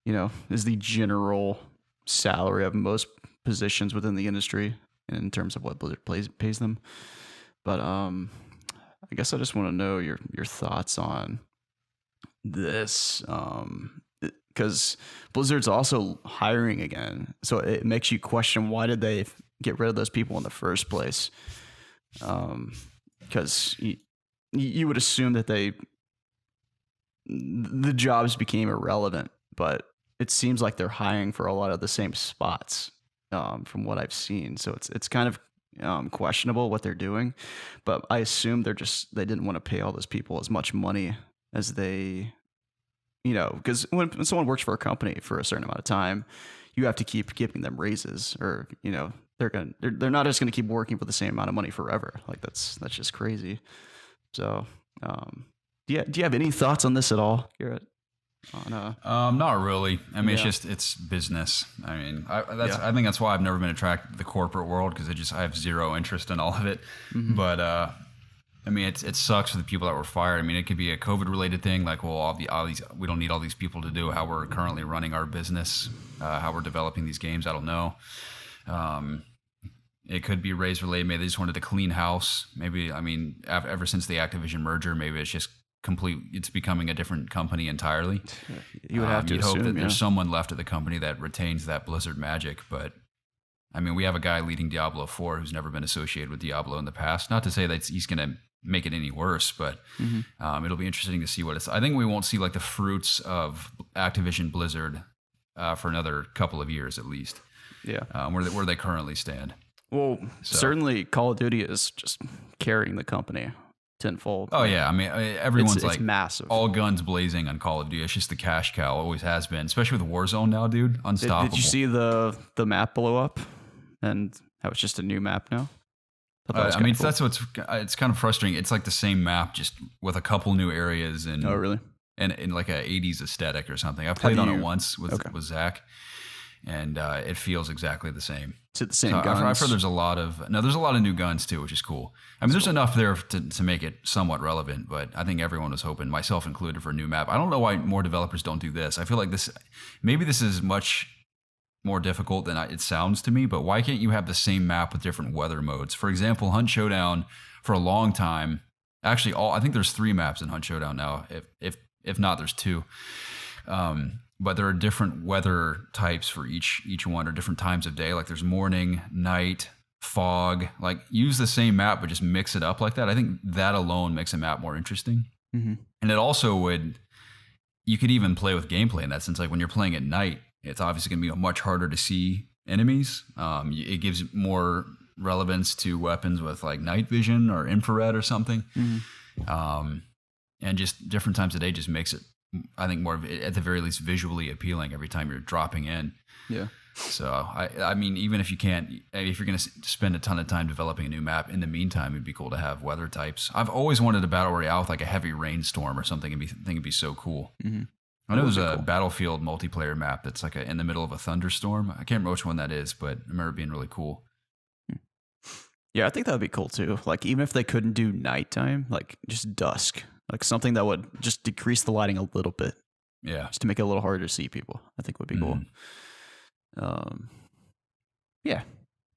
is the general salary of most positions within the industry in terms of what Blizzard pays them. But I guess I just want to know your thoughts on this, because Blizzard's also hiring again. So it makes you question, why did they get rid of those people in the first place? Because you would assume that the jobs became irrelevant, but it seems like they're hiring for a lot of the same spots, from what I've seen. So it's kind of questionable what they're doing, but I assume they didn't want to pay all those people as much money as they, because when someone works for a company for a certain amount of time, you have to keep giving them raises, or they're not just gonna keep working for the same amount of money forever. Like that's just crazy. So do you have any thoughts on this at all, Garrett? Not really. I mean, it's business. I mean, I think that's why I've never been attracted to the corporate world, because I have zero interest in all of it. Mm-hmm. But I mean, it sucks for the people that were fired. I mean, it could be a COVID related thing, like, well, all these we don't need all these people to do how we're currently running our business, how we're developing these games. I don't know. It could be raise related. Maybe they just wanted to clean house. Maybe, I mean, ever since the Activision merger, maybe it's just it's becoming a different company entirely. You would have to assume, hope that there's someone left at the company that retains that Blizzard magic. But I mean, we have a guy leading Diablo 4 who's never been associated with Diablo in the past. Not to say that he's going to make it any worse, but it'll be interesting to see what it's. I think we won't see like the fruits of Activision Blizzard for another couple of years at least. Yeah, where they currently stand. Well, certainly Call of Duty is just carrying the company tenfold. Oh yeah, I mean everyone's it's massive, all guns blazing on Call of Duty. It's just the cash cow, always has been, especially with Warzone now, dude. Unstoppable. Did you see the map blow up, and how it's just a new map now? I mean, cool. It's kind of frustrating. It's like the same map, just with a couple new areas, and oh really? And in like a 80s aesthetic or something. I played on it once with Zach, and it feels exactly the same. Is it the same guns? I've heard there's a lot of new guns too, which is cool. I mean, there's enough there to make it somewhat relevant, but I think everyone was hoping, myself included, for a new map. I don't know why more developers don't do this. I feel like maybe this is much more difficult than it sounds to me, but why can't you have the same map with different weather modes? For example, Hunt Showdown for a long time, actually I think there's 3 maps in Hunt Showdown now. If not, there's 2. But there are different weather types for each one, or different times of day. Like there's morning, night, fog. Like use the same map, but just mix it up like that. I think that alone makes a map more interesting. Mm-hmm. And it also you could even play with gameplay in that sense. Like when you're playing at night, it's obviously going to be much harder to see enemies. It gives more relevance to weapons with like night vision or infrared or something. Mm-hmm. And just different times of day just makes it, I think, more at the very least visually appealing every time you're dropping in. Yeah. So I mean, even if you're going to spend a ton of time developing a new map, in the meantime, it'd be cool to have weather types. I've always wanted a battle royale with like a heavy rainstorm or something. I think it'd be so cool. Mm-hmm. I know That would there's be a cool. Battlefield multiplayer map that's like in the middle of a thunderstorm. I can't remember which one that is, but I remember it being really cool. Yeah, I think that would be cool too. Like even if they couldn't do nighttime, like just dusk, like something that would just decrease the lighting a little bit, Yeah. just to make it a little harder to see people. I think would be cool. Yeah,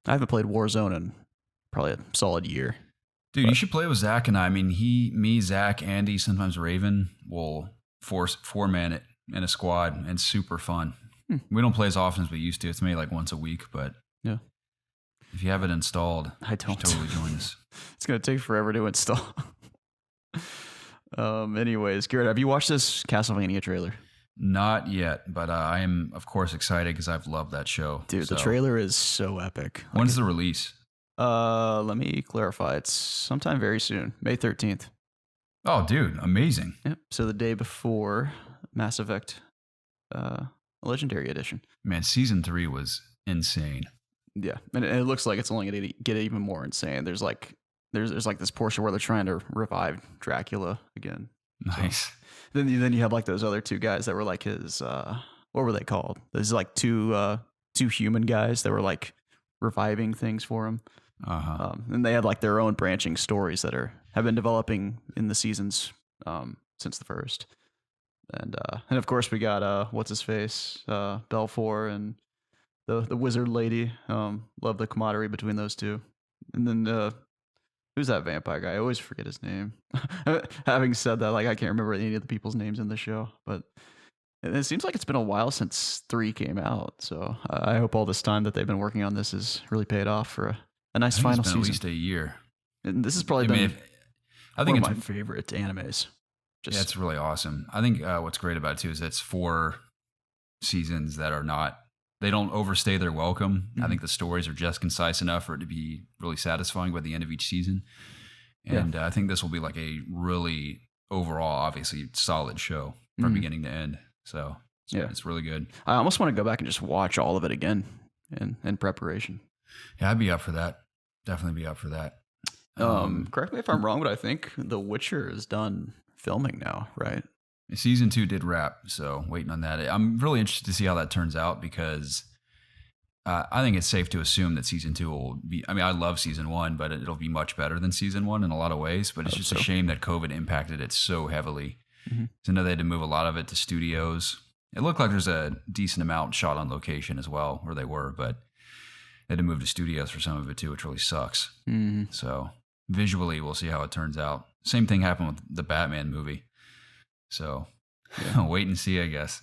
I haven't played Warzone in probably a solid year. Dude, But- you should play with Zach and I. I mean, me, Zach, Andy, sometimes Raven will four-man it in a squad, and it's super fun. We don't play as often as we used to. It's maybe like once a week, but Yeah. if you have it installed, I you don't. should totally join us. It's gonna take forever to install. Anyways, Garrett, have you watched this Castlevania trailer? Not yet, but I am, of course, excited because I've loved that show. Dude, the So, trailer is so epic. When's the release? Let me clarify. It's sometime very soon, May 13th. Oh, dude, amazing. Yep. So the day before Mass Effect, Legendary Edition. Man, season 3 was insane. Yeah, and it looks like it's only going to get even more insane. There's like this portion where they're trying to revive Dracula again. Nice. Then you have like those other two guys that were like his what were they called? There's like two human guys that were like reviving things for him. And they had like their own branching stories that have been developing in the seasons since the first. And of course we got what's his face, Belfour and the wizard lady. Love the camaraderie between those two. And then who's that vampire guy? I always forget his name. Having said that, like I can't remember any of the people's names in the show, but it seems like it's been a while since 3 came out. So I hope all this time that they've been working on this has really paid off for a nice I think final it's been season. at least a year. And this has probably I been mean, I one think of it's my favorite animes. yeah, it's really awesome. I think what's great about it too is it's 4 seasons that are not, they don't overstay their welcome. I think the stories are just concise enough for it to be really satisfying by the end of each season. And I think this will be like a really overall, obviously solid show from beginning to end. So it's really good. I almost want to go back and just watch all of it again in preparation. Yeah, I'd be up for that. Definitely be up for that. Correct me if I'm wrong, but I think The Witcher is done filming now, right? Season 2 did wrap, so waiting on that. I'm really interested to see how that turns out because I think it's safe to assume that season 2 will be. I mean, I love season 1, but it'll be much better than season 1 in a lot of ways. But it's just a shame that COVID impacted it so heavily. So I know they had to move a lot of it to studios. It looked like there's a decent amount shot on location as well, where they were, but they had to move to studios for some of it too, which really sucks. So visually, we'll see how it turns out. Same thing happened with the Batman movie. So wait and see, I guess.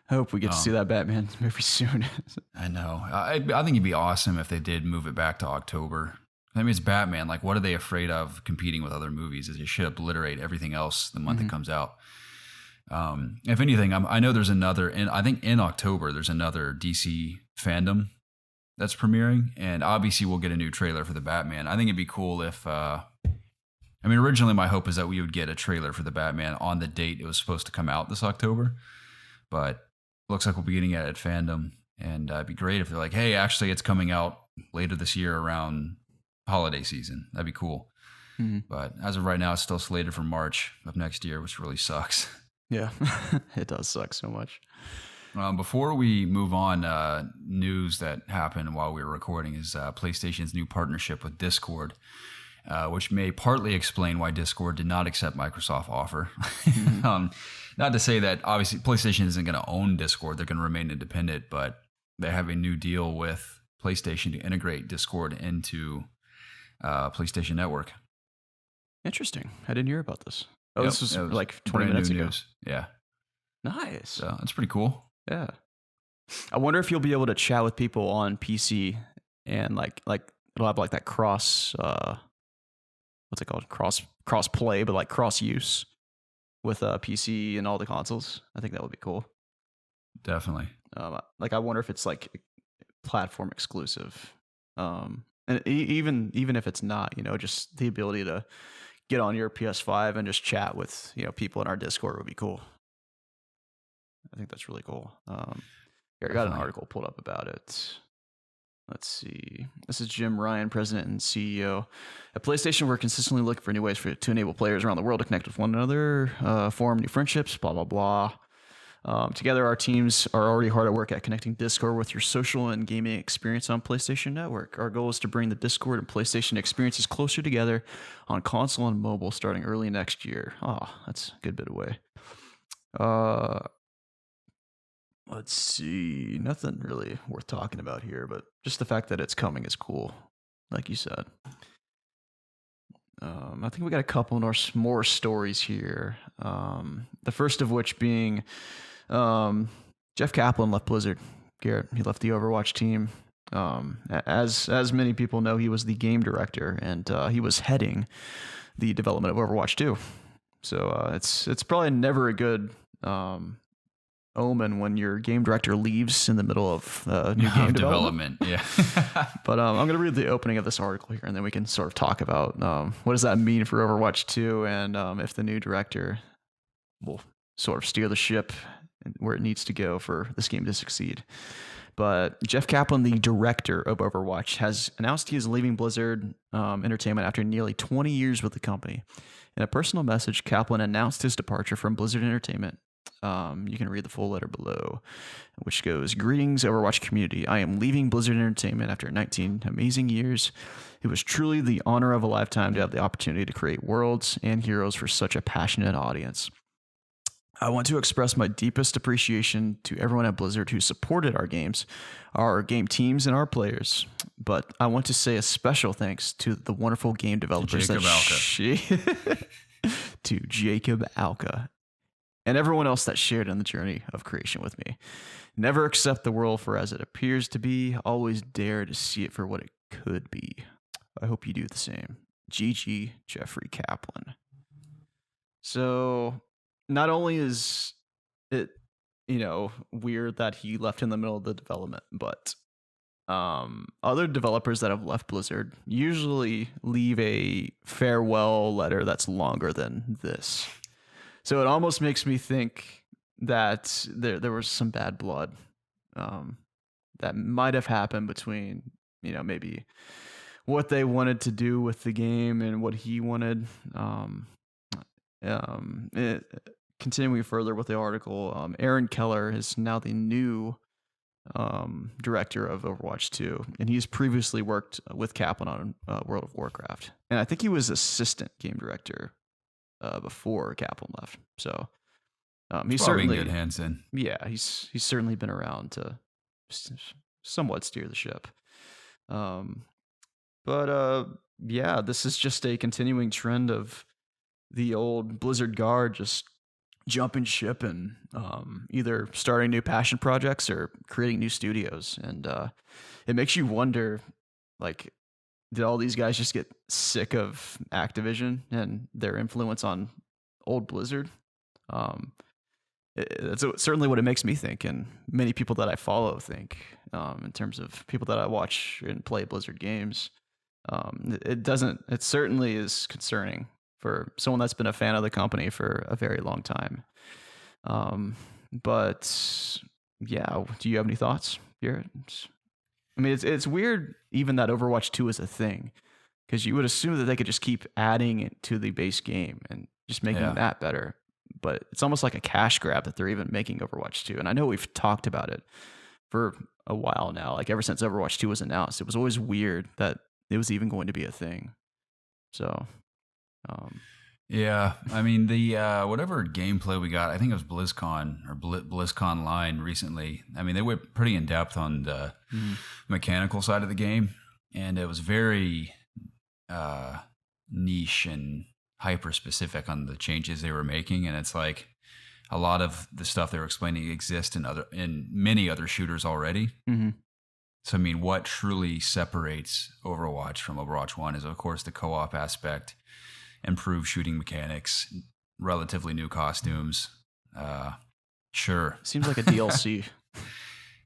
I hope we get to see that Batman movie soon. I know. I think it'd be awesome if they did move it back to October. I mean, it's Batman. Like, what are they afraid of competing with other movies? Is it should obliterate everything else the month it comes out. If anything, I know there's another, and I think in October there's another DC fandom that's premiering, and obviously we'll get a new trailer for the Batman. I think it'd be cool if, I mean, originally my hope is that we would get a trailer for the Batman on the date it was supposed to come out this October, but looks like we'll be getting it at fandom, and it'd be great if they're like, hey, actually it's coming out later this year around holiday season. That'd be cool. But as of right now, it's still slated for March of next year, which really sucks. Yeah, it does suck so much. Before we move on, news that happened while we were recording is PlayStation's new partnership with Discord, which may partly explain why Discord did not accept Microsoft's offer. Not to say that obviously PlayStation isn't going to own Discord; they're going to remain independent, but they have a new deal with PlayStation to integrate Discord into PlayStation Network. Interesting. I didn't hear about this. Oh, Yep, this was it was like 20 brand minutes new ago. news. Yeah, Nice. so that's pretty cool. Yeah. I wonder if you'll be able to chat with people on PC and like it'll have like that cross what's it called? Cross play, but like cross use with PC and all the consoles. I think that would be cool. Definitely. Like I wonder if it's like platform exclusive. And even if it's not, just the ability to get on your PS5 and just chat with, people in our Discord would be cool. I think that's really cool. Here, I got an article pulled up about it. Let's see. This is Jim Ryan, president and CEO. At PlayStation, we're consistently looking for new ways to enable players around the world to connect with one another, form new friendships, blah, blah, blah. Together, our teams are already hard at work at connecting Discord with your social and gaming experience on PlayStation Network. Our goal is to bring the Discord and PlayStation experiences closer together on console and mobile starting early next year. Oh, that's a good bit away. Let's see. Nothing really worth talking about here, but just the fact that it's coming is cool, like you said. I think we got a couple more stories here. The first of which being Jeff Kaplan left Blizzard. Garrett, he left the Overwatch team. As many people know, he was the game director, and he was heading the development of Overwatch 2. So it's probably never a good omen when your game director leaves in the middle of new game development. Yeah. But I'm going to read the opening of this article here, and then we can sort of talk about what does that mean for Overwatch 2, and if the new director will sort of steer the ship where it needs to go for this game to succeed. But Jeff Kaplan, the director of Overwatch, has announced he is leaving Blizzard Entertainment after nearly 20 years with the company. In a personal message, Kaplan announced his departure from Blizzard Entertainment. You can read the full letter below, which goes, "Greetings, Overwatch community. I am leaving Blizzard Entertainment after 19 amazing years. It was truly the honor of a lifetime to have the opportunity to create worlds and heroes for such a passionate audience. I want to express my deepest appreciation to everyone at Blizzard who supported our games, our game teams, and our players. But I want to say a special thanks to the wonderful game developers to Jacob Alka and everyone else that shared in the journey of creation with me. Never accept the world for as it appears to be. Always dare to see it for what it could be. I hope you do the same. GG, Jeffrey Kaplan." So not only is it, weird that he left in the middle of the development, but other developers that have left Blizzard usually leave a farewell letter that's longer than this. So it almost makes me think that there was some bad blood that might have happened between, maybe what they wanted to do with the game and what he wanted. Continuing further with the article, Aaron Keller is now the new director of Overwatch 2, and he's previously worked with Kaplan on World of Warcraft. And I think he was assistant game director before Kaplan left. So he's certainly in good hands in. Yeah, he's certainly been around to somewhat steer the ship. But this is just a continuing trend of the old Blizzard guard just jumping ship and either starting new passion projects or creating new studios. And it makes you wonder, like, did all these guys just get sick of Activision and their influence on old Blizzard? That's certainly what it makes me think, and many people that I follow think, in terms of people that I watch and play Blizzard games. It certainly is concerning for someone that's been a fan of the company for a very long time. But yeah, do you have any thoughts, Garrett? I mean, it's weird even that Overwatch 2 is a thing, because you would assume that they could just keep adding it to the base game and just making that better. But it's almost like a cash grab that they're even making Overwatch 2. And I know we've talked about it for a while now. Like ever since Overwatch 2 was announced, it was always weird that it was even going to be a thing. So, yeah, I mean the whatever gameplay we got, I think it was BlizzCon or BlizzCon line recently. I mean, they went pretty in depth on the mechanical side of the game, and it was very niche and hyper specific on the changes they were making. And it's like a lot of the stuff they were explaining exists in many other shooters already. Mm-hmm. So I mean, what truly separates Overwatch from Overwatch 1 is, of course, the co-op aspect, improved shooting mechanics, relatively new costumes. Sure. Seems like a DLC.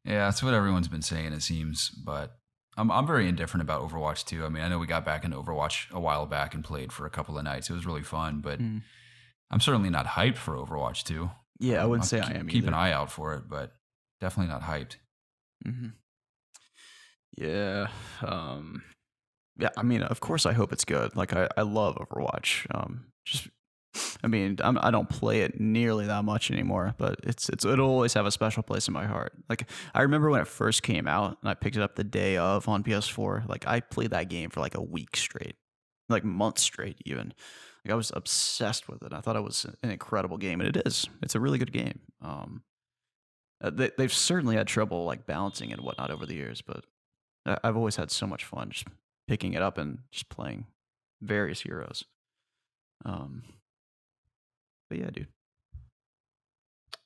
Yeah, that's what everyone's been saying, it seems. But I'm very indifferent about Overwatch 2. I mean, I know we got back into Overwatch a while back and played for a couple of nights. It was really fun, but I'm certainly not hyped for Overwatch 2. Yeah, I wouldn't say I am Keep either. an eye out for it, but definitely not hyped. Mm-hmm. Yeah. Yeah, I mean, of course I hope it's good. Like I love Overwatch. I mean, I don't play it nearly that much anymore, but it'll always have a special place in my heart. Like I remember when it first came out, and I picked it up the day of on PS4. Like I played that game for like a week straight, like months straight, even. Like I was obsessed with it. I thought it was an incredible game, and it is. It's a really good game. They've certainly had trouble like balancing and whatnot over the years, but I've always had so much fun just picking it up and just playing various heroes. But yeah, dude.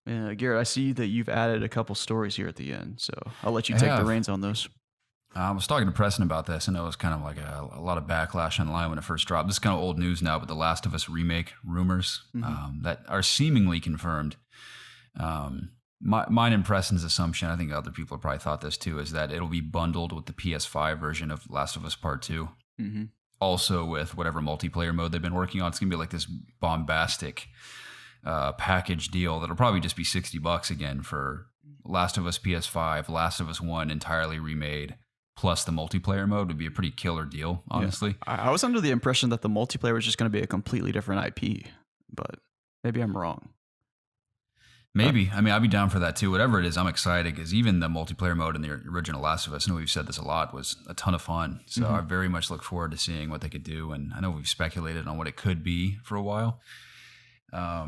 Yeah, Garrett, I see that you've added a couple stories here at the end, so I'll let you take the reins on those. I was talking to Preston about this, and it was kind of like a lot of backlash online when it first dropped. This is kind of old news now, but the Last of Us remake rumors that are seemingly confirmed. Mine and Preston's assumption, I think other people have probably thought this too, is that it'll be bundled with the PS5 version of Last of Us Part 2. Mm-hmm. Also with whatever multiplayer mode they've been working on. It's going to be like this bombastic package deal that'll probably just be $60 again for Last of Us PS5, Last of Us 1 entirely remade, plus the multiplayer mode would be a pretty killer deal, honestly. Yeah. I was under the impression that the multiplayer was just going to be a completely different IP, but maybe I'm wrong. Maybe. I mean, I'd be down for that too. Whatever it is, I'm excited because even the multiplayer mode in the original Last of Us, I know we've said this a lot, was a ton of fun. So I very much look forward to seeing what they could do. And I know we've speculated on what it could be for a while. I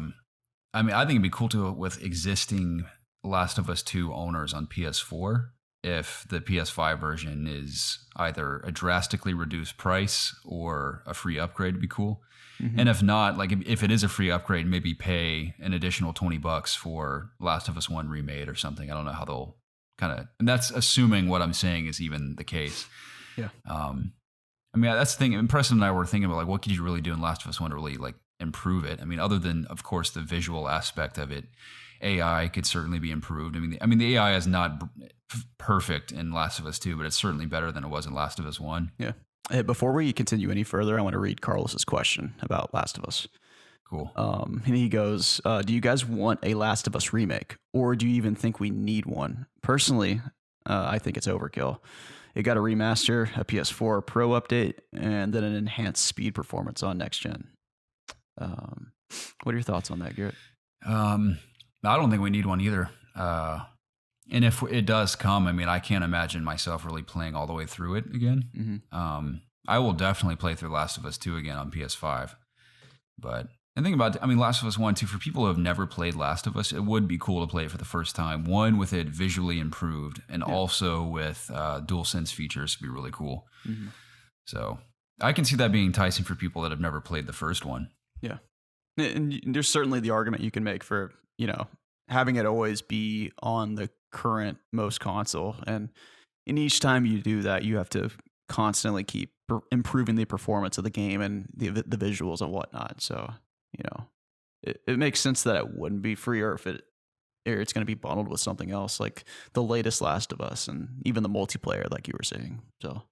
mean, I think it'd be cool to, with existing Last of Us 2 owners on PS4, if the PS5 version is either a drastically reduced price or a free upgrade would be cool. Mm-hmm. And if not, like if it is a free upgrade, maybe pay an additional $20 for Last of Us 1 remade or something. I don't know how they'll kind of, and that's assuming what I'm saying is even the case. Yeah. I mean, that's the thing. And Preston and I were thinking about like, what could you really do in Last of Us 1 to really like improve it? I mean, other than, of course, the visual aspect of it, AI could certainly be improved. I mean, the AI is not perfect in Last of Us 2, but it's certainly better than it was in Last of Us 1. Yeah. Hey, before we continue any further, I want to read Carlos's question about Last of Us. Cool. And he goes, do you guys want a Last of Us remake, or do you even think we need one? Personally, I think it's overkill. It got a remaster, a PS4 Pro update, and then an enhanced speed performance on next gen. What are your thoughts on that, Garrett? I don't think we need one either. And if it does come, I mean, I can't imagine myself really playing all the way through it again. Mm-hmm. I will definitely play through Last of Us 2 again on PS5. But and think about, I mean, Last of Us 1, 2, for people who have never played Last of Us, it would be cool to play it for the first time. One, with it visually improved, and also with DualSense features would be really cool. Mm-hmm. So I can see that being enticing for people that have never played the first one. Yeah. And there's certainly the argument you can make for, having it always be on the current most console. And each time you do that, you have to constantly keep improving the performance of the game and the visuals and whatnot. So, it makes sense that it wouldn't be free, or if it's going to be bundled with something else, like the latest Last of Us and even the multiplayer, like you were saying. So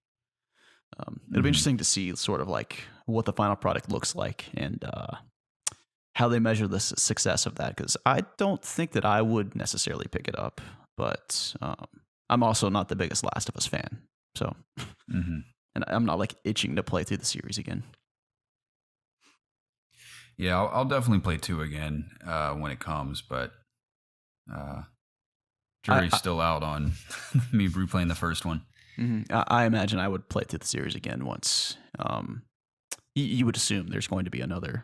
it'll be interesting to see sort of like what the final product looks like and how they measure the success of that. Because I don't think that I would necessarily pick it up, but I'm also not the biggest Last of Us fan. So, and I'm not like itching to play through the series again. Yeah, I'll definitely play 2 again when it comes, but jury's still out on me replaying the first one. Mm-hmm. I imagine I would play through the series again once. You would assume there's going to be another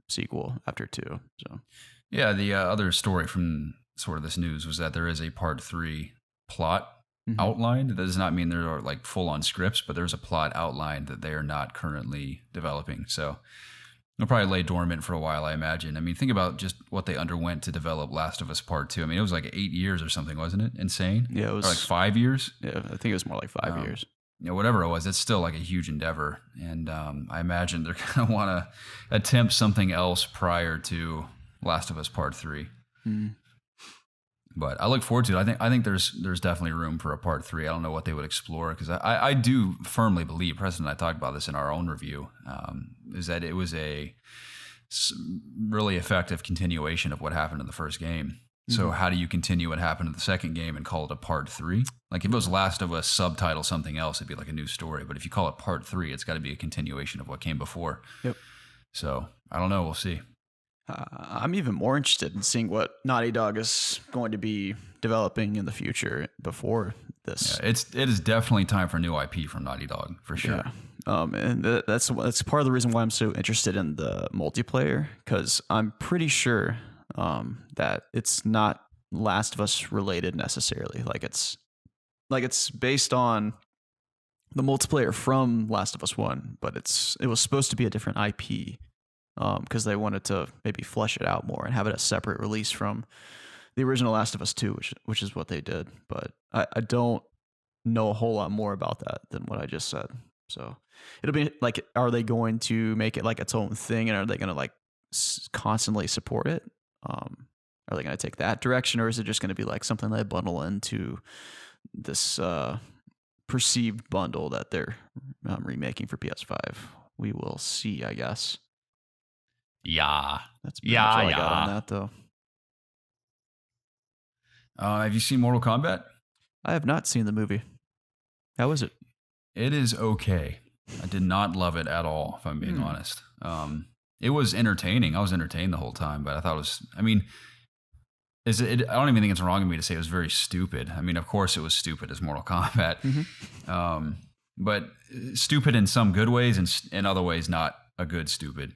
sequel after 2. So, yeah, the other story from sort of this news was that there is a part 3 plot outlined. That does not mean there are like full on scripts, but there's a plot outlined that they are not currently developing. So it'll probably lay dormant for a while, I imagine. I mean, think about just what they underwent to develop Last of Us Part 2. I mean, it was like 8 years or something, wasn't it? Insane. Yeah, it was or like 5 years. Yeah, I think it was more like 5 years. Whatever it was, it's still like a huge endeavor. And I imagine they're going to want to attempt something else prior to Last of Us Part 3. But I look forward to it. I think there's definitely room for a Part 3. I don't know what they would explore, because I do firmly believe, Preston and I talked about this in our own review, is that it was a really effective continuation of what happened in the first game. So how do you continue what happened in the second game and call it a part 3? Like if it was Last of Us subtitle something else, it'd be like a new story. But if you call it part 3, it's got to be a continuation of what came before. Yep. So I don't know. We'll see. I'm even more interested in seeing what Naughty Dog is going to be developing in the future before this. Yeah, it is definitely time for new IP from Naughty Dog for sure. Yeah. And that's part of the reason why I'm so interested in the multiplayer, because I'm pretty sure that it's not Last of Us related necessarily. Like it's based on the multiplayer from Last of Us 1, but it was supposed to be a different IP because they wanted to maybe flesh it out more and have it a separate release from the original Last of Us 2, which is what they did. But I don't know a whole lot more about that than what I just said. So it'll be like, are they going to make it like its own thing, and are they going to like constantly support it? Are they going to take that direction, or is it just going to be like something they bundle into this perceived bundle that they're remaking for PS5? We will see, I guess. Yeah. That's pretty much all I got on that, though. Have you seen Mortal Kombat? I have not seen the movie. How is it? It is okay. I did not love it at all, if I'm being honest. It was entertaining. I was entertained the whole time, but I thought it was, I mean, I don't even think it's wrong of me to say it was very stupid. I mean, of course it was stupid as Mortal Kombat, but stupid in some good ways and in other ways not a good stupid.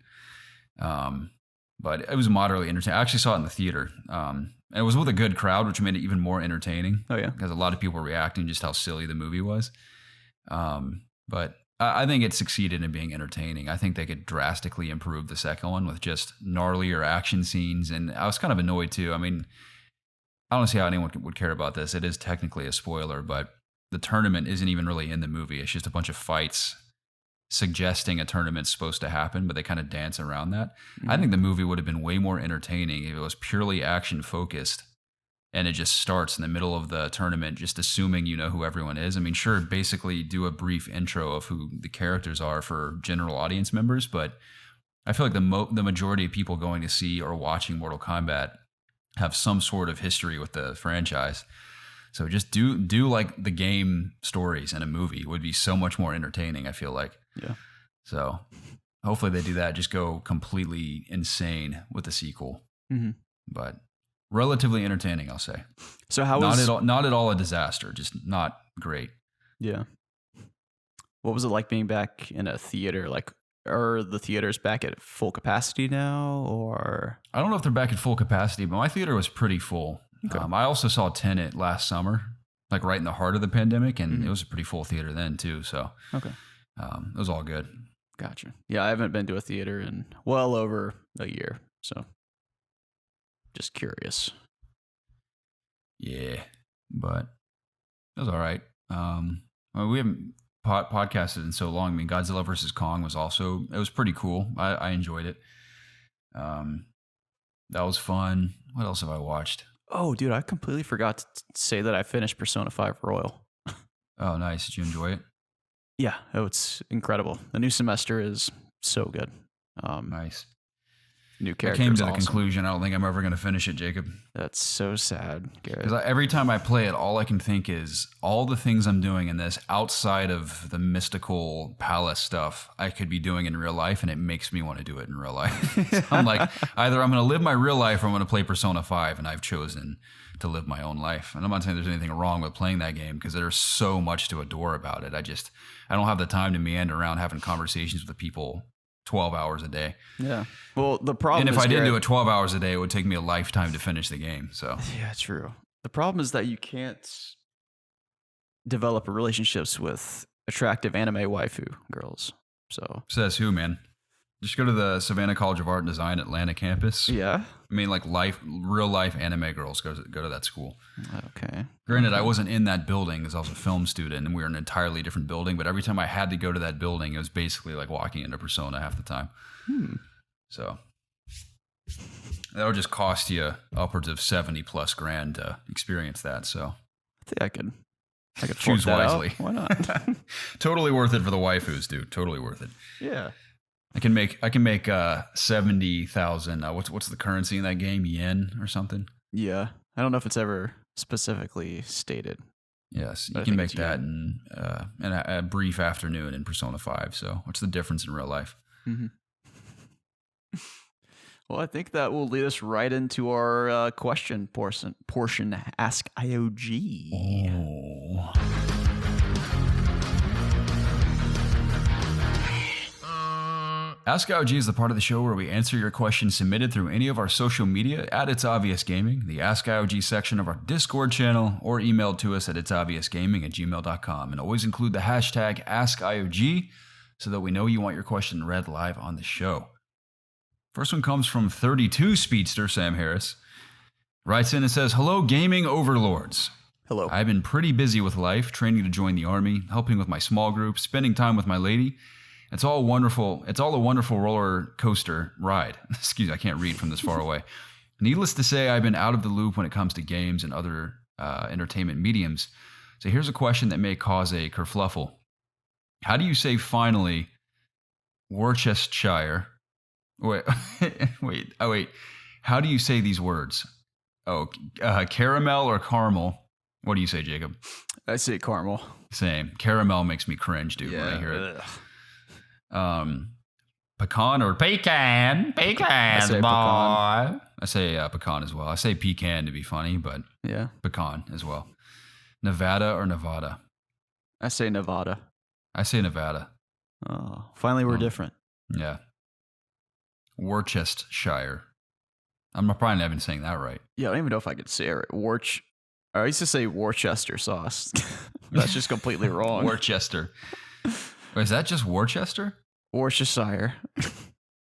But it was moderately entertaining. I actually saw it in the theater. And it was with a good crowd, which made it even more entertaining. Oh, yeah. Because a lot of people were reacting just how silly the movie was. But I think it succeeded in being entertaining. I think they could drastically improve the second one with just gnarlier action scenes. And I was kind of annoyed too. I mean, I don't see how anyone would care about this. It is technically a spoiler, but the tournament isn't even really in the movie. It's just a bunch of fights suggesting a tournament's supposed to happen, but they kind of dance around that. I think the movie would have been way more entertaining if it was purely action focused and it just starts in the middle of the tournament, just assuming you know who everyone is. I mean, sure, basically do a brief intro of who the characters are for general audience members, but I feel like the majority of people going to see or watching Mortal Kombat have some sort of history with the franchise. So just do like the game stories in a movie would be so much more entertaining, I feel like. Yeah. So hopefully they do that. Just go completely insane with the sequel. But relatively entertaining, I'll say. So how not at all a disaster, just not great. Yeah. What was it like being back in a theater? Like, are the theaters back at full capacity now, or? I don't know if they're back at full capacity, but my theater was pretty full. Okay. I also saw Tenet last summer, like right in the heart of the pandemic, and it was a pretty full theater then too. So okay, it was all good. Gotcha. Yeah, I haven't been to a theater in well over a year, so just curious. Yeah, but it was all right. We haven't podcasted in so long. I mean, Godzilla vs. Kong it was pretty cool. I enjoyed it. That was fun. What else have I watched? Oh, dude, I completely forgot to say that I finished Persona 5 Royal. Oh, nice. Did you enjoy it? Yeah, it's incredible. The new semester is so good. Nice. New character. I came to the conclusion I don't think I'm ever going to finish it, Jacob. That's so sad, Garrett. Because every time I play it, all I can think is all the things I'm doing in this outside of the mystical palace stuff I could be doing in real life, and it makes me want to do it in real life. So I'm like, either I'm going to live my real life or I'm going to play Persona 5, and I've chosen to live my own life. And I'm not saying there's anything wrong with playing that game because there's so much to adore about it. I don't have the time to meander around having conversations with the people 12 hours a day. Yeah. Well, the problem is, and if I didn't do it 12 hours a day, it would take me a lifetime to finish the game. So yeah, true. The problem is that you can't develop relationships with attractive anime waifu girls. So says who, man? Just go to the Savannah College of Art and Design Atlanta campus. Yeah. I mean, like real life anime girls go to that school. Okay. Granted, I wasn't in that building because I was a film student and we were in an entirely different building. But every time I had to go to that building, it was basically like walking into Persona half the time. So that'll just cost you upwards of $70+ grand to experience that. So I think I could choose wisely. Why not? Totally worth it for the waifus, dude. Totally worth it. Yeah. I can make 70,000. What's the currency in that game? Yen or something? Yeah, I don't know if it's ever specifically stated. Yes, you can make that in a brief afternoon in Persona 5. So, what's the difference in real life? Well, I think that will lead us right into our question portion. Ask IOG. Oh. Ask IOG is the part of the show where we answer your questions submitted through any of our social media at ItsObviousGaming, the Ask IOG section of our Discord channel, or emailed to us at ItsObviousGaming@gmail.com. And always include the hashtag AskIOG so that we know you want your question read live on the show. First one comes from 32 Speedster Sam Harris. Writes in and says, "Hello, gaming overlords. Hello. I've been pretty busy with life, training to join the army, helping with my small group, spending time with my lady. It's all wonderful. It's all a wonderful roller coaster ride." Excuse me, I can't read from this far away. "Needless to say, I've been out of the loop when it comes to games and other entertainment mediums. So here's a question that may cause a kerfluffle. How do you say finally Worcestershire? Wait, wait. How do you say these words? Oh, caramel or caramel? What do you say, Jacob?" I say caramel. Same. Caramel makes me cringe, dude, when I hear it. Pecan or pecan? Pecan, boy. Pecan. I say pecan as well. I say pecan to be funny, but Yeah. pecan as well. Nevada or Nevada? I say Nevada. I say Nevada. Oh, finally we're different. Yeah. Worcestershire. I'm probably not even saying that right. Yeah, I don't even know if I could say it right. I used to say Worcester sauce. That's just completely wrong. Worcester. Wait, is that just Worcester? Worcestershire.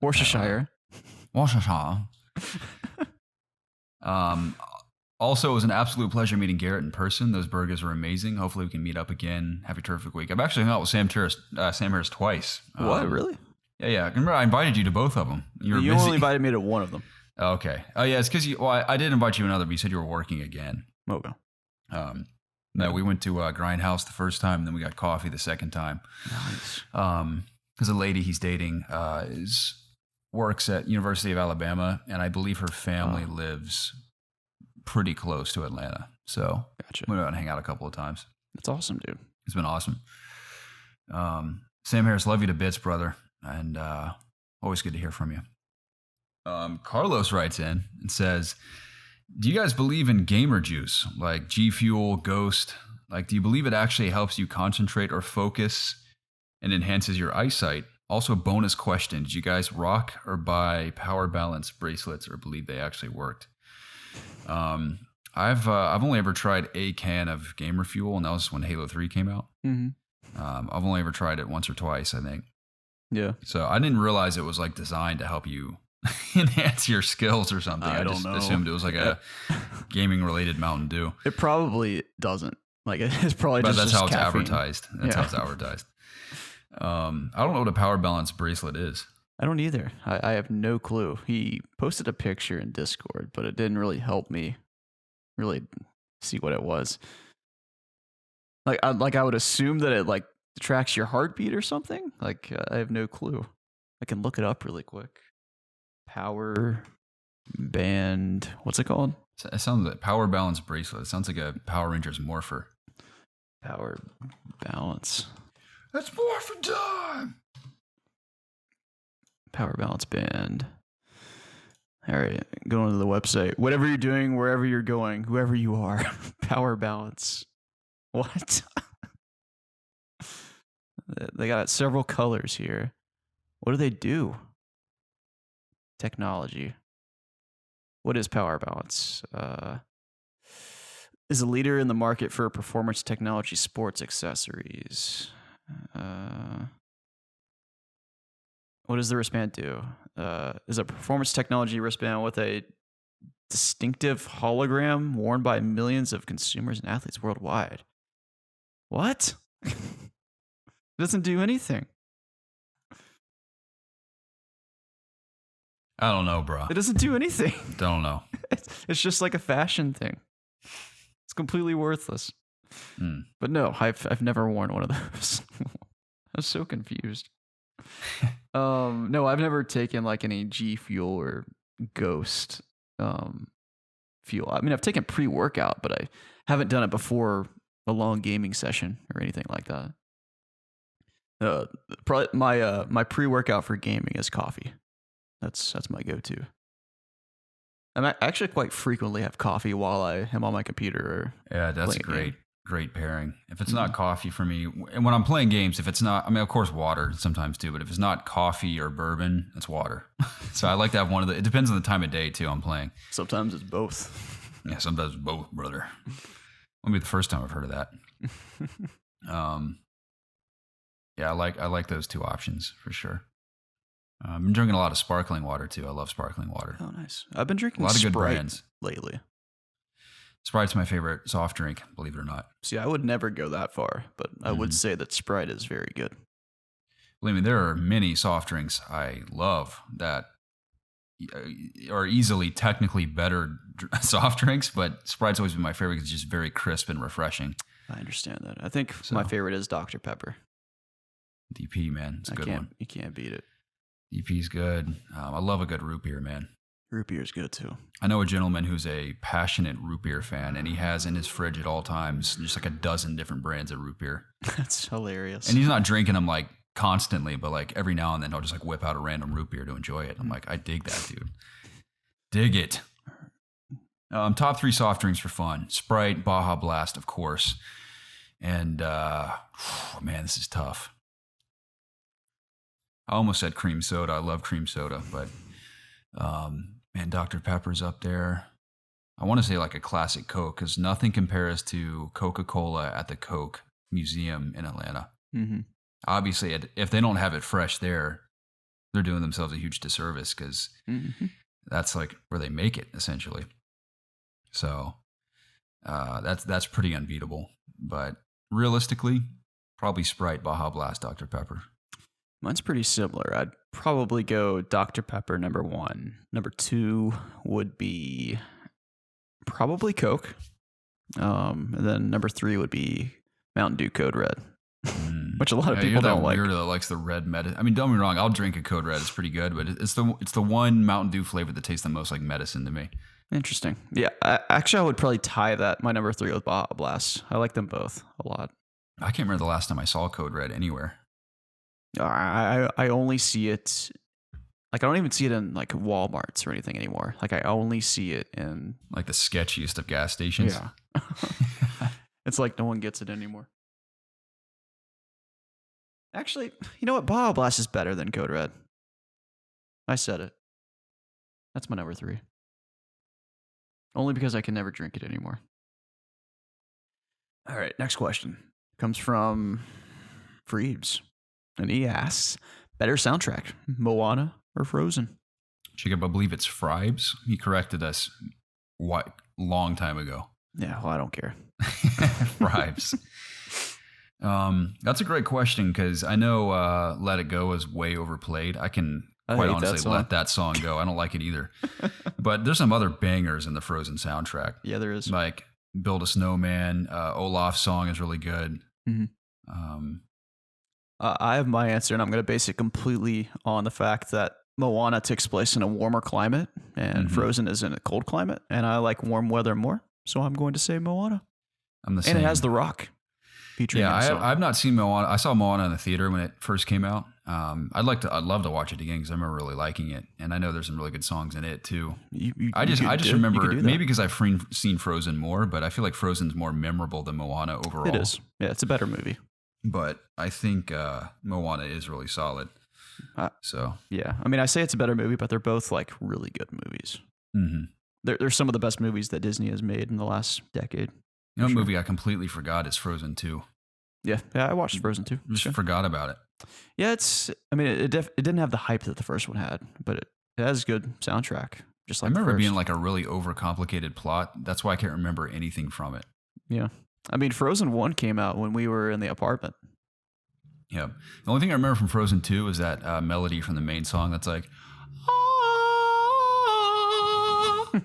Worcestershire. Worcestershire. Also, it was an absolute pleasure meeting Garrett in person. Those burgers were amazing. Hopefully, we can meet up again. Have a terrific week. I've actually hung out with Sam Harris twice. What, really? Yeah. Remember, I invited you to both of them. You were busy. Only invited me to one of them. Okay. Oh, yeah. It's because I did invite you to another, but you said you were working again. Okay. No, we went to Grindhouse the first time, and then we got coffee the second time. Nice. Because a lady he's dating works at University of Alabama, and I believe her family lives pretty close to Atlanta. So Gotcha. we went out and hang out a couple of times. That's awesome, dude. It's been awesome. Sam Harris, love you to bits, brother, and always good to hear from you. Carlos writes in and says, "Do you guys believe in gamer juice, like G Fuel, Ghost? Like, do you believe it actually helps you concentrate or focus and enhances your eyesight? Also, bonus question, did you guys rock or buy power balance bracelets or believe they actually worked?" I've only ever tried a can of Gamer Fuel, and that was when Halo 3 came out. Mm-hmm. I've only ever tried it once or twice, I think. Yeah. So I didn't realize it was like designed to help you enhance your skills or something. I just assumed it was like a gaming related Mountain Dew. It probably doesn't. Like, it's probably But just that's how it's caffeine. advertised. That's how it's advertised. I don't know what a power balance bracelet is. I don't either. I have no clue. He posted a picture in Discord, but it didn't really help me really see what it was. Like I would assume that it like tracks your heartbeat or something. Like I have no clue. I can look it up really quick. Power band. What's it called? It sounds like power balance bracelet. It sounds like a Power Rangers morpher. Power balance. It's morphin' time. Power balance band. All right, go onto the website. Whatever you're doing, wherever you're going, whoever you are, power balance. What? They got several colors here. What do they do? Technology. What is power balance? Is a leader in the market for performance technology sports accessories. What does the wristband do? Is a performance technology wristband with a distinctive hologram worn by millions of consumers and athletes worldwide. What? It doesn't do anything. I don't know, bro. It doesn't do anything. Don't know. It's just like a fashion thing. It's completely worthless. But no, I've never worn one of those. I'm so confused. No, I've never taken like any G Fuel or Ghost fuel. I mean, I've taken pre-workout, but I haven't done it before a long gaming session or anything like that. My pre-workout for gaming is coffee. That's my go-to. I actually quite frequently have coffee while I am on my computer. Yeah, that's a playing a game. great pairing. If it's not coffee for me, and when I'm playing games, if it's not, I mean, of course, water sometimes too, but if it's not coffee or bourbon, it's water. So I like to have one of the, it depends on the time of day too I'm playing. Sometimes it's both. Yeah, sometimes both, brother. Won't be the first time I've heard of that. Yeah, I like those two options for sure. I've been drinking a lot of sparkling water too. I love sparkling water. Oh, nice. I've been drinking A lot of good Sprite brands. lately. Sprite's my favorite soft drink, believe it or not. See, I would never go that far, but I would say that Sprite is very good. Believe me, there are many soft drinks I love that are easily technically better soft drinks, but Sprite's always been my favorite because it's just very crisp and refreshing. I understand that. I think my favorite is Dr. Pepper. DP, man, it's a good one. You can't beat it. DP's good. I love a good root beer, man. Root beer is good too. I know a gentleman who's a passionate root beer fan, and he has in his fridge at all times just like a dozen different brands of root beer. That's hilarious. And he's not drinking them like constantly, but like every now and then he'll just like whip out a random root beer to enjoy it. I'm like, I dig that, dude. Dig it. Top 3 soft drinks for fun: Sprite, Baja Blast, of course, and man, this is tough. I almost said cream soda. I love cream soda, but man, Dr. Pepper's up there. I want to say like a classic Coke because nothing compares to Coca-Cola at the Coke Museum in Atlanta. Mm-hmm. Obviously, if they don't have it fresh there, they're doing themselves a huge disservice because that's like where they make it essentially. So that's pretty unbeatable. But realistically, probably Sprite, Baja Blast, Dr. Pepper. Mine's pretty similar. I'd probably go Dr. Pepper number 1. Number 2 would be probably Coke. And then number 3 would be Mountain Dew Code Red, which a lot of people don't like. You're that likes the red medicine. I mean, don't get me wrong. I'll drink a Code Red. It's pretty good, but it's the one Mountain Dew flavor that tastes the most like medicine to me. Interesting. Yeah, actually, I would probably tie that my number 3 with Baja Blast. I like them both a lot. I can't remember the last time I saw Code Red anywhere. I only see it, like I don't even see it in like Walmarts or anything anymore. Like I only see it in like the sketchiest of gas stations. Yeah. It's like no one gets it anymore. Actually, you know what? Baja Blast is better than Code Red. I said it. That's my number 3. Only because I can never drink it anymore. All right, next question comes from Freebs. And he asks, better soundtrack, Moana or Frozen? Jacob, I believe it's Fribes. He corrected us long time ago. Yeah, well, I don't care. Fribes. That's a great question because I know Let It Go is way overplayed. I can quite honestly let that song go. I don't like it either. But there's some other bangers in the Frozen soundtrack. Yeah, there is. Like Build a Snowman. Olaf's song is really good. Mm-hmm. I have my answer, and I'm going to base it completely on the fact that Moana takes place in a warmer climate, and Frozen is in a cold climate, and I like warm weather more, so I'm going to say Moana. I'm the same. And it has The Rock featuring. Yeah, I've not seen Moana. I saw Moana in the theater when it first came out. I'd love to watch it again because I remember really liking it, and I know there's some really good songs in it too. I just remember maybe because I've seen Frozen more, but I feel like Frozen's more memorable than Moana overall. It is. Yeah, it's a better movie. But I think Moana is really solid. So yeah, I mean, I say it's a better movie, but they're both like really good movies. Mm-hmm. They're some of the best movies that Disney has made in the last decade. You know, a movie I completely forgot is Frozen 2. Yeah, I watched Frozen 2. Just forgot about it. Yeah, it didn't have the hype that the first one had, but it has good soundtrack. Just like I remember it being like a really overcomplicated plot. That's why I can't remember anything from it. Yeah. I mean, Frozen 1 came out when we were in the apartment. Yeah. The only thing I remember from Frozen 2 is that melody from the main song that's like, I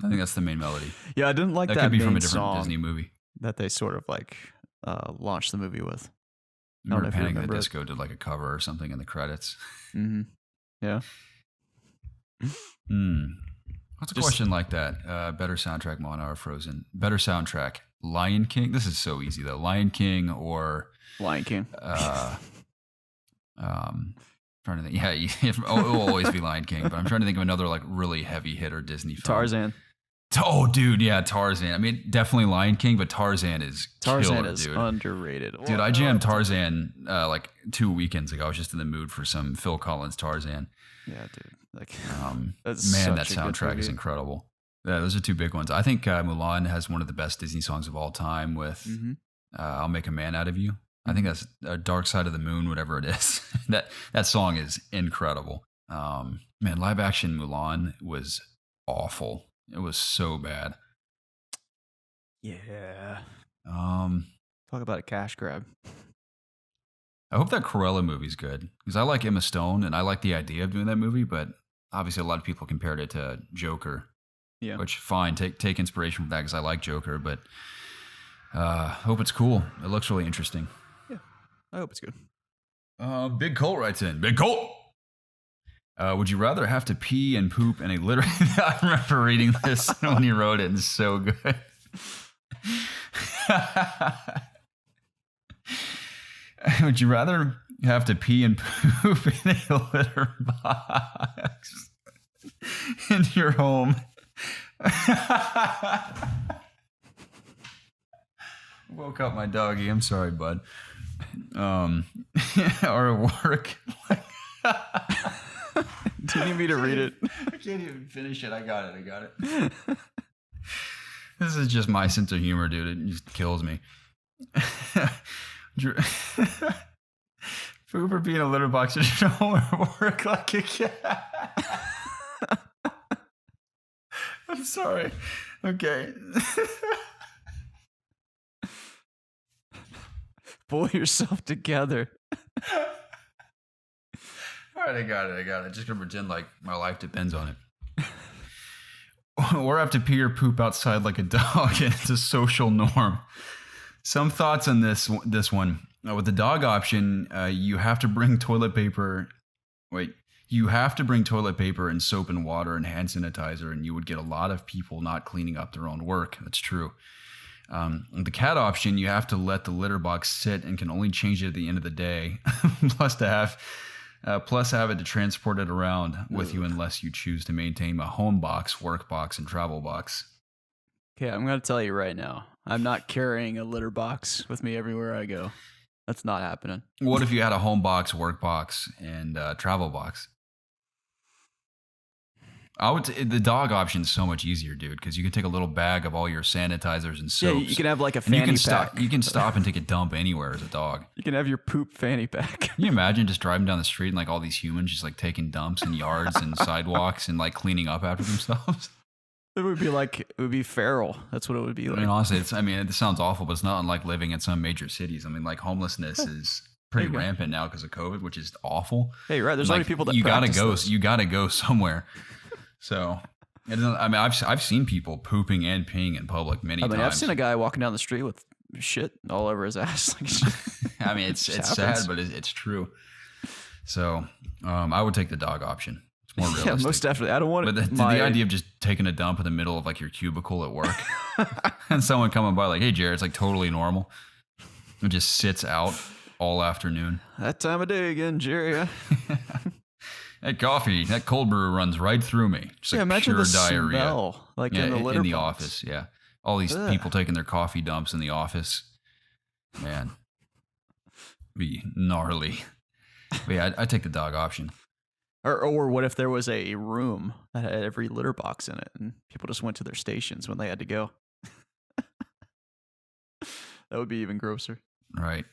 think that's the main melody. Yeah, I didn't like that. That could be from a different song Disney movie. That they sort of like launched the movie with. I remember Panic at the Disco did like a cover or something in the credits. Mm-hmm. Yeah. What's a question like that? Better soundtrack, Moana or Frozen? Better soundtrack, Lion King. This is so easy though. Lion King or Lion King. Trying trying to think. Yeah, it will always be Lion King, but I'm trying to think of another like really heavy hitter Disney film. Tarzan. Oh, dude, yeah, Tarzan. I mean, definitely Lion King, but Tarzan is killer, is dude. underrated. Dude, I jammed Tarzan like 2 weekends ago. I was just in the mood for some Phil Collins Tarzan. Yeah, dude. Like, man, that soundtrack is incredible. Yeah, those are 2 big ones. I think Mulan has one of the best Disney songs of all time with "I'll Make a Man Out of You." I think that's "Dark Side of the Moon," whatever it is. that song is incredible. Man, live action Mulan was awful. It was so bad. Yeah. Talk about a cash grab. I hope that Cruella movie's good because I like Emma Stone and I like the idea of doing that movie, but obviously a lot of people compared it to Joker. Yeah. Which, fine, take inspiration from that because I like Joker, but hope it's cool. It looks really interesting. Yeah, I hope it's good. Big Colt writes in. Big Colt! Would you rather have to pee and poop in a litter? I remember reading this when you wrote it. It's so good. Would you rather have to pee and poop in a litter box in your home? Woke up my doggy. I'm sorry, bud. Or work. Do you need me to read it? I can't even finish it. I got it. This is just my sense of humor, dude. It just kills me. Poop or pee in a litter box at your home or work like a cat. I'm sorry. Okay. Pull yourself together. All right, I got it. Just gonna pretend like my life depends on it. Or have to pee or poop outside like a dog. It's a social norm. Some thoughts on this one. With the dog option, you have to bring toilet paper. You have to bring toilet paper and soap and water and hand sanitizer, and you would get a lot of people not cleaning up their own work. That's true. The cat option, you have to let the litter box sit and can only change it at the end of the day. plus have it to transport it around with you unless you choose to maintain a home box, work box, and travel box. Okay, I'm going to tell you right now. I'm not carrying a litter box with me everywhere I go. That's not happening. What if you had a home box, work box, and travel box? The dog option is so much easier, dude, because you can take a little bag of all your sanitizers and soaps. Yeah, you can have like a fanny pack. You can stop and take a dump anywhere as a dog. You can have your poop fanny pack. Can you imagine just driving down the street and like all these humans just like taking dumps in yards and sidewalks and like cleaning up after themselves? It would be feral. That's what it would be like. I mean, honestly, it sounds awful, but it's not unlike living in some major cities. I mean, like homelessness is pretty rampant now because of COVID, which is awful. Hey, you're right. There's a lot of people that you gotta go somewhere. So, I've seen people pooping and peeing in public many times. I've seen a guy walking down the street with shit all over his ass. I mean, it's sad, but it's true. So, I would take the dog option. It's more realistic. Yeah, most definitely. I don't want it. But the idea of just taking a dump in the middle of like your cubicle at work and someone coming by like, hey, Jared, it's like totally normal. It just sits out all afternoon. That time of day again, Jerry. That coffee, that cold brew runs right through me. Just like imagine pure the diarrhea. Smell, like in the litter in the box. office. Yeah, all these people taking their coffee dumps in the office. Man, be gnarly. But yeah, I take the dog option. Or what if there was a room that had every litter box in it, and people just went to their stations when they had to go? That would be even grosser. Right.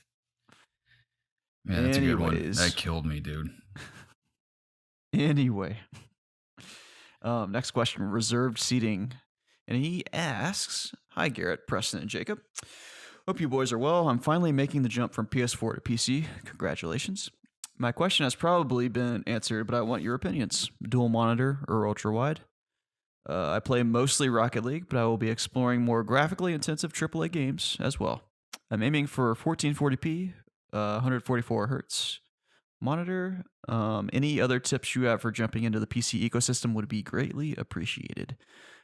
Yeah, that's a good one. That killed me, dude. Anyway, next question, reserved seating. And he asks, hi, Garrett, Preston, and Jacob. Hope you boys are well. I'm finally making the jump from PS4 to PC. Congratulations. My question has probably been answered, but I want your opinions. Dual monitor or ultra wide? I play mostly Rocket League, but I will be exploring more graphically intensive AAA games as well. I'm aiming for 1440p, 144 hertz monitor. Any other tips you have for jumping into the PC ecosystem would be greatly appreciated.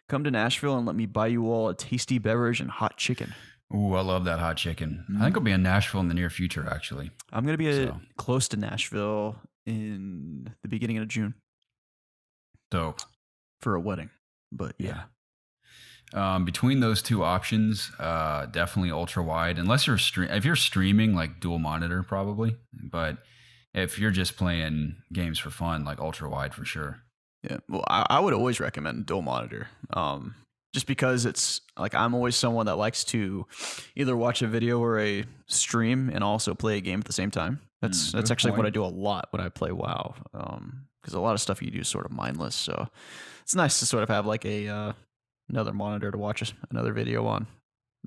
Come to Nashville and let me buy you all a tasty beverage and hot chicken. Ooh, I love that hot chicken. I think I'll be in Nashville in the near future, actually. I'm going to be close to Nashville in the beginning of June Dope. for a wedding. But yeah. Between those two options, definitely ultra wide. Unless you're if you're streaming, like dual monitor probably. But if you're just playing games for fun, like ultra wide for sure. Yeah. Well, I would always recommend dual monitor. Just because it's like I'm always someone that likes to either watch a video or a stream and also play a game at the same time. That's actually what I do a lot when I play WoW. Because a lot of stuff you do is sort of mindless. So it's nice to sort of have like a another monitor to watch another video on.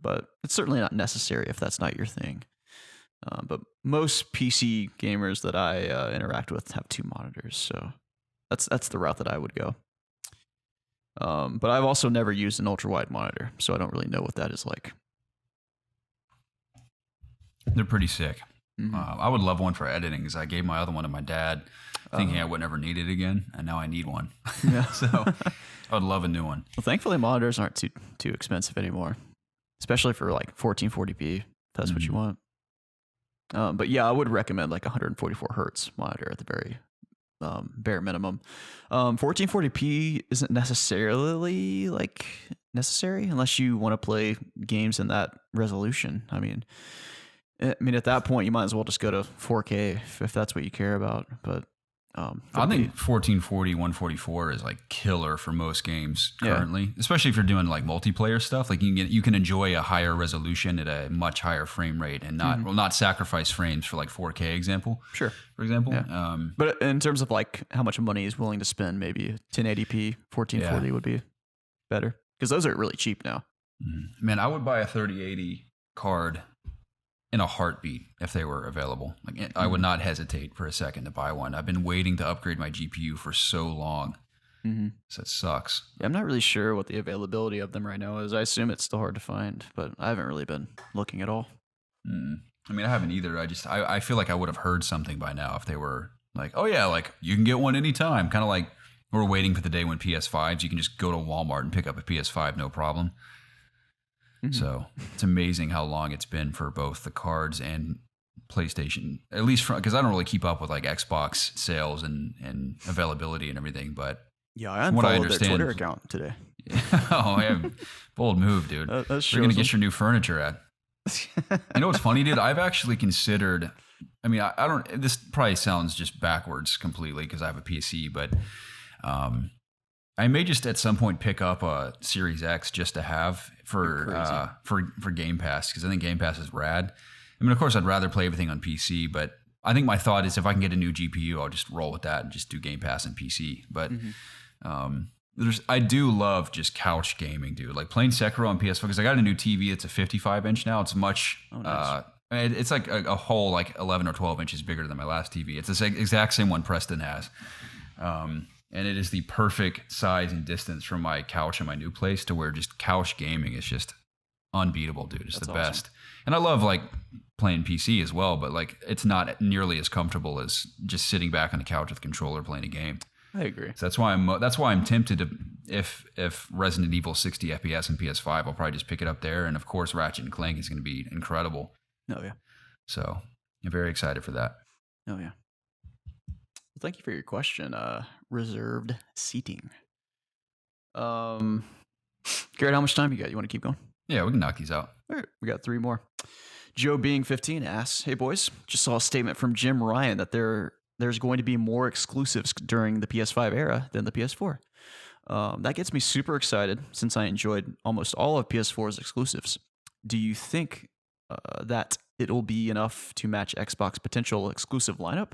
But it's certainly not necessary if that's not your thing. But most PC gamers that I interact with have two monitors, so that's the route that I would go. But I've also never used an ultra wide monitor, so I don't really know what that is like. They're pretty sick. Mm-hmm. I would love one for editing because I gave my other one to my dad, thinking I would never need it again, and now I need one. Yeah. So I would love a new one. Well, thankfully monitors aren't too expensive anymore, especially for like 1440p. If that's what you want. But yeah, I would recommend like 144 hertz monitor at the very bare minimum. 1440p isn't necessarily like necessary unless you want to play games in that resolution. I mean, at that point, you might as well just go to 4K if that's what you care about. But I think 1440, 144 is like killer for most games currently, especially if you're doing like multiplayer stuff. Like you can enjoy a higher resolution at a much higher frame rate and not sacrifice frames for like 4K for example. Yeah. But in terms of like how much money is willing to spend, maybe 1080p 1440 would be better because those are really cheap now. Man, I would buy a 3080 card in a heartbeat if they were available. Like I would not hesitate for a second to buy one. I've been waiting to upgrade my GPU for so long. So it sucks. Yeah, I'm not really sure what the availability of them right now is. I assume it's still hard to find, but I haven't really been looking at all. I mean, I haven't either. I feel like I would have heard something by now if they were like, oh yeah, like you can get one anytime. Kind of like we're waiting for the day when PS5s, you can just go to Walmart and pick up a PS5, no problem. So it's amazing how long it's been for both the cards and PlayStation, at least because I don't really keep up with like Xbox sales and availability and everything. But yeah, I unfollowed their Twitter account today. Oh, yeah, bold move, dude. You're gonna get your new furniture at. You know what's funny, dude? I've actually considered. I mean, I don't. This probably sounds just backwards completely because I have a PC, but I may just at some point pick up a Series X just to have for Game Pass because I think Game Pass is rad. I mean, of course, I'd rather play everything on PC, but I think my thought is if I can get a new GPU, I'll just roll with that and just do Game Pass and PC. But I do love just couch gaming, dude. Like playing Sekiro on PS4 because I got a new TV. It's a 55-inch now. It's much. Nice. It's like a whole like 11 or 12 inches bigger than my last TV. It's the exact same one Preston has. And it is the perfect size and distance from my couch in my new place to where just couch gaming is just unbeatable, dude. It's the best. And I love like playing PC as well, but like it's not nearly as comfortable as just sitting back on the couch with a controller playing a game. I agree. So that's why I'm tempted to if Resident Evil 60 FPS and PS5, I'll probably just pick it up there. And of course, Ratchet and Clank is going to be incredible. Oh yeah. So I'm very excited for that. Oh yeah. Well, thank you for your question. Reserved seating. Garrett, how much time you got? You want to keep going? Yeah, we can knock these out. All right, we got 3 more. Joe Being 15 asks, "Hey boys, just saw a statement from Jim Ryan that there's going to be more exclusives during the PS5 era than the PS4. That gets me super excited since I enjoyed almost all of PS4's exclusives. Do you think that it'll be enough to match Xbox potential exclusive lineup?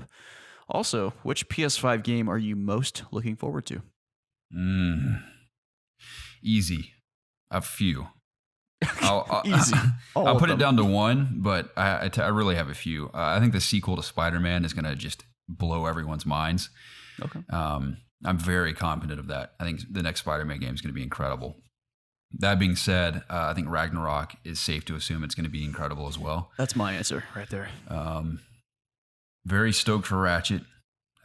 Also, which PS5 game are you most looking forward to?" Easy. A few. Easy. I'll put it down to one, but I really have a few. I think the sequel to Spider-Man is going to just blow everyone's minds. Okay. I'm very confident of that. I think the next Spider-Man game is going to be incredible. That being said, I think Ragnarok is safe to assume it's going to be incredible as well. That's my answer right there. Very stoked for Ratchet.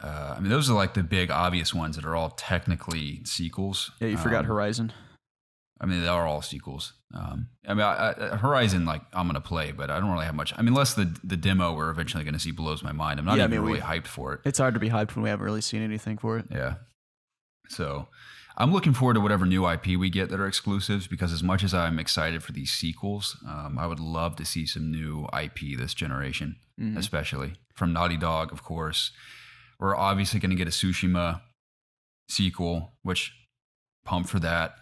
I mean, those are like the big obvious ones that are all technically sequels. Yeah, you forgot Horizon. I mean, they are all sequels. I mean, Horizon, like, I'm going to play, but I don't really have much. I mean, unless the demo we're eventually going to see blows my mind. I'm not even really hyped for it. It's hard to be hyped when we haven't really seen anything for it. Yeah. So I'm looking forward to whatever new IP we get that are exclusives, because as much as I'm excited for these sequels, I would love to see some new IP this generation, especially from Naughty Dog, of course. We're obviously going to get a Tsushima sequel, which pumped for that.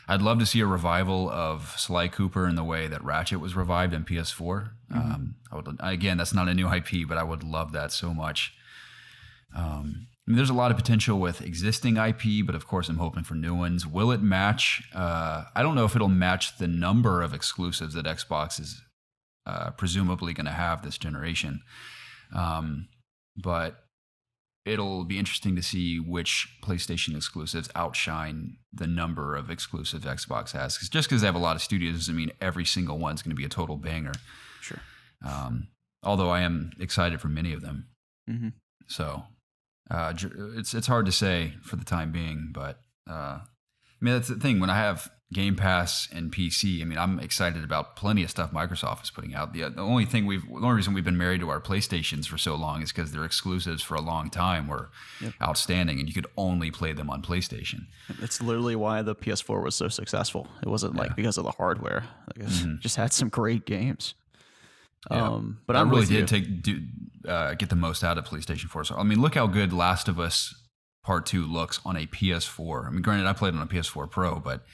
I'd love to see a revival of Sly Cooper in the way that Ratchet was revived in PS4. Again, that's not a new IP, but I would love that so much. I mean, there's a lot of potential with existing IP, but of course I'm hoping for new ones. Will it match? I don't know if it'll match the number of exclusives that Xbox is presumably going to have this generation. But it'll be interesting to see which PlayStation exclusives outshine the number of exclusives Xbox has. Because just because they have a lot of studios doesn't mean every single one's going to be a total banger. Sure. Although I am excited for many of them. So it's hard to say for the time being, but I mean, that's the thing. When I have Game Pass and PC, I mean, I'm excited about plenty of stuff Microsoft is putting out. The only reason we've been married to our PlayStations for so long is because their exclusives for a long time were outstanding, and you could only play them on PlayStation. It's literally why the PS4 was so successful. It wasn't like because of the hardware. Like, it just had some great games. But I really did get the most out of PlayStation 4. So I mean, look how good Last of Us Part 2 looks on a PS4. I mean, granted, I played it on a PS4 Pro, but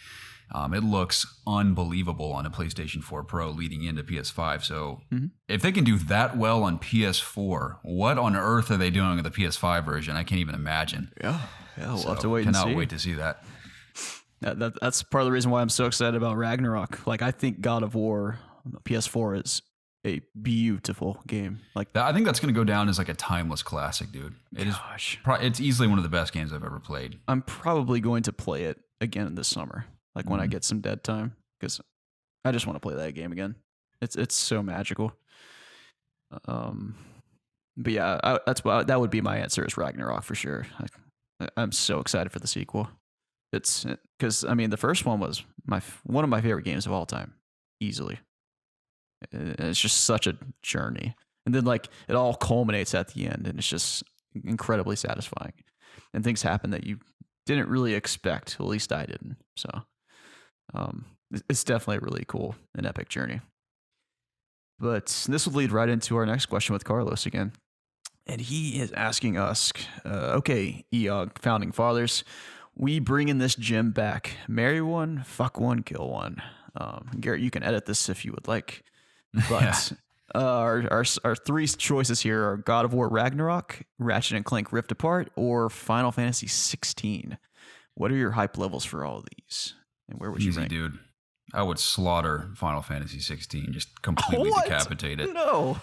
it looks unbelievable on a PlayStation 4 Pro leading into PS5. So if they can do that well on PS4, what on earth are they doing with the PS5 version? I can't even imagine. Yeah, we'll have to wait and see. Cannot wait to see that. That's part of the reason why I'm so excited about Ragnarok. Like, I think God of War PS4 is a beautiful game. Like, I think that's going to go down as like a timeless classic, dude. It's easily one of the best games I've ever played. I'm probably going to play it again this summer, like when I get some dead time, because I just want to play that game again. It's so magical. But yeah, that would be my answer, is Ragnarok for sure. I'm so excited for the sequel. It's because, I mean, the first one was one of my favorite games of all time, easily. It's just such a journey, and then like it all culminates at the end, and it's just incredibly satisfying. And things happen that you didn't really expect. At least I didn't. So, it's definitely a really cool and epic journey. But this will lead right into our next question with Carlos again. And he is asking us, okay, EOG founding fathers, we bring in this gym back. Marry one, fuck one, kill one. Garrett, you can edit this if you would like. But our three choices here are God of War Ragnarok, Ratchet and Clank Rift Apart, or Final Fantasy 16. What are your hype levels for all of these? And where would you rank? Dude. I would slaughter Final Fantasy 16, just completely decapitate it. No.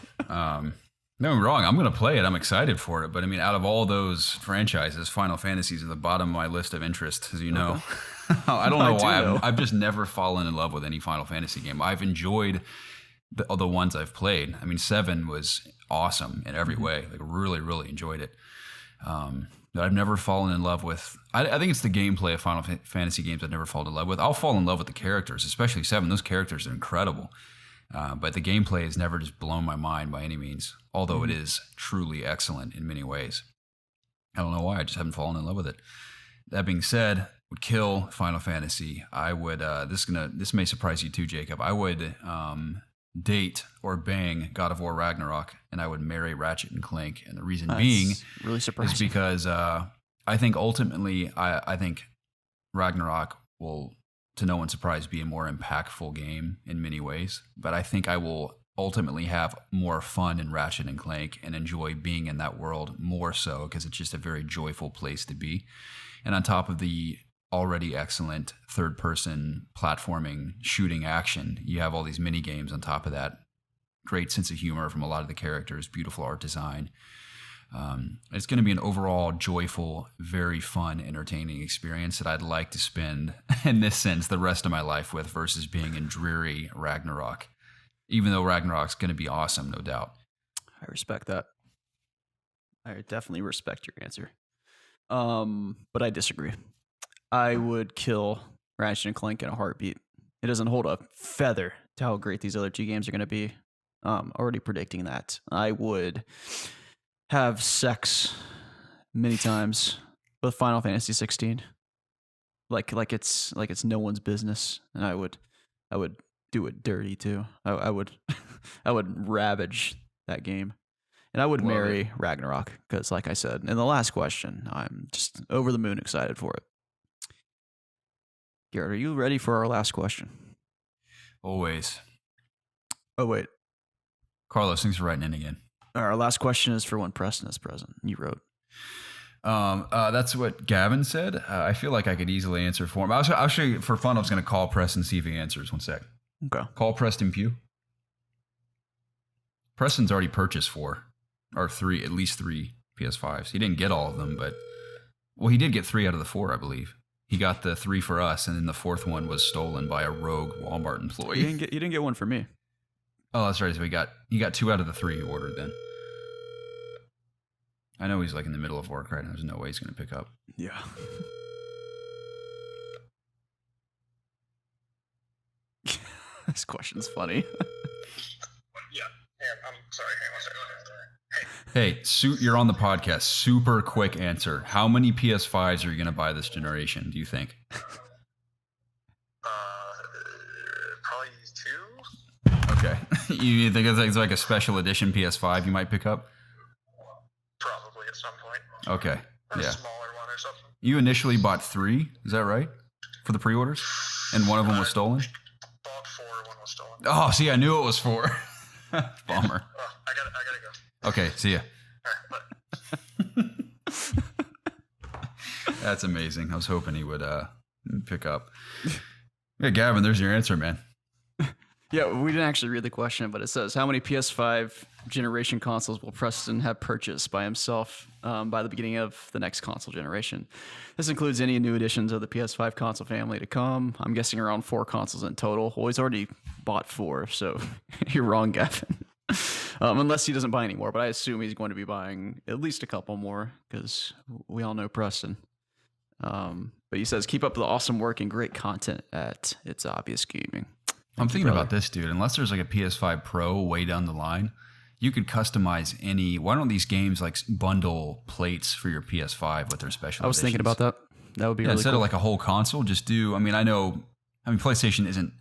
No, I'm wrong. I'm going to play it. I'm excited for it. But I mean, out of all those franchises, Final Fantasy is at the bottom of my list of interest, as you know. I don't know why. I've just never fallen in love with any Final Fantasy game. I've enjoyed the ones I've played. I mean, 7 was awesome in every way. Like, really, really enjoyed it. But I've never fallen in love with. I think it's the gameplay of Final Fantasy games I've never fallen in love with. I'll fall in love with the characters, especially 7. Those characters are incredible. But the gameplay has never just blown my mind by any means, although it is truly excellent in many ways. I don't know why. I just haven't fallen in love with it. That being said, would kill Final Fantasy. I would. This may surprise you too, Jacob. I would date or bang God of War Ragnarok, and I would marry Ratchet and Clank. And the reason being really surprising is because I think ultimately I think Ragnarok will, to no one's surprise, be a more impactful game in many ways. But I think I will ultimately have more fun in Ratchet and Clank and enjoy being in that world more so, because it's just a very joyful place to be. And on top of the already excellent third-person platforming shooting action, you have all these mini games on top of that. Great sense of humor from a lot of the characters, beautiful art design. It's going to be an overall joyful, very fun, entertaining experience that I'd like to spend, in this sense, the rest of my life with, versus being in dreary Ragnarok. Even though Ragnarok's going to be awesome, no doubt. I respect that. I definitely respect your answer. But I disagree. I would kill Ratchet and Clank in a heartbeat. It doesn't hold a feather to how great these other two games are going to be. Already predicting that. I would have sex many times with Final Fantasy 16. Like it's no one's business, and I would do it dirty too. I would I would ravage that game. And I would Love marry Ragnarok because, like I said in the last question, I'm just over the moon excited for it. Garrett, are you ready for our last question? Always. Oh, wait. Carlos, thanks for writing in again. Our last question is for when Preston is present. You wrote. That's what Gavin said. I feel like I could easily answer for him. I'll show you for fun. I was going to call Preston, see if he answers. One sec. Okay. Call Preston Pugh. Preston's already purchased 4 or 3, at least 3 PS5s. He didn't get all of them, but well, he did get 3 out of the 4, I believe. He got the 3 for us, and then the 4th one was stolen by a rogue Walmart employee. You didn't get one for me. Oh, that's right. So he got 2 out of the 3 he ordered then. I know he's like in the middle of work right now. There's no way he's going to pick up. Yeah. This question's funny. Yeah. I'm sorry. Hang on a second. Hey, you're on the podcast. Super quick answer. How many PS5s are you going to buy this generation, do you think? Probably 2. Okay. You think it's like a special edition PS5 you might pick up? Probably at some point. Okay. Or Yeah. a smaller one or something. You initially bought 3, is that right? For the pre-orders? And one of them was stolen? Bought 4, one was stolen. Oh, see, I knew it was 4. Bummer. Oh, I gotta go. Okay, see ya. All right, bye. That's amazing. I was hoping he would pick up. Yeah, Gavin, there's your answer, man. Yeah, we didn't actually read the question, but it says, how many PS5 generation consoles will Preston have purchased by himself by the beginning of the next console generation? This includes any new additions of the PS5 console family to come. I'm guessing around 4 consoles in total. Well, he's already bought 4, so you're wrong, Gavin. Unless he doesn't buy any more, but I assume he's going to be buying at least a couple more because we all know Preston. But he says, keep up the awesome work and great content at ItsObviousGaming. I'm thinking about this, dude. Unless there's like a PS5 Pro way down the line, you could customize any. Why don't these games like bundle plates for your PS5 with their special? I was thinking about that. That would be really instead cool. of like a whole console, just do. I mean, PlayStation isn't.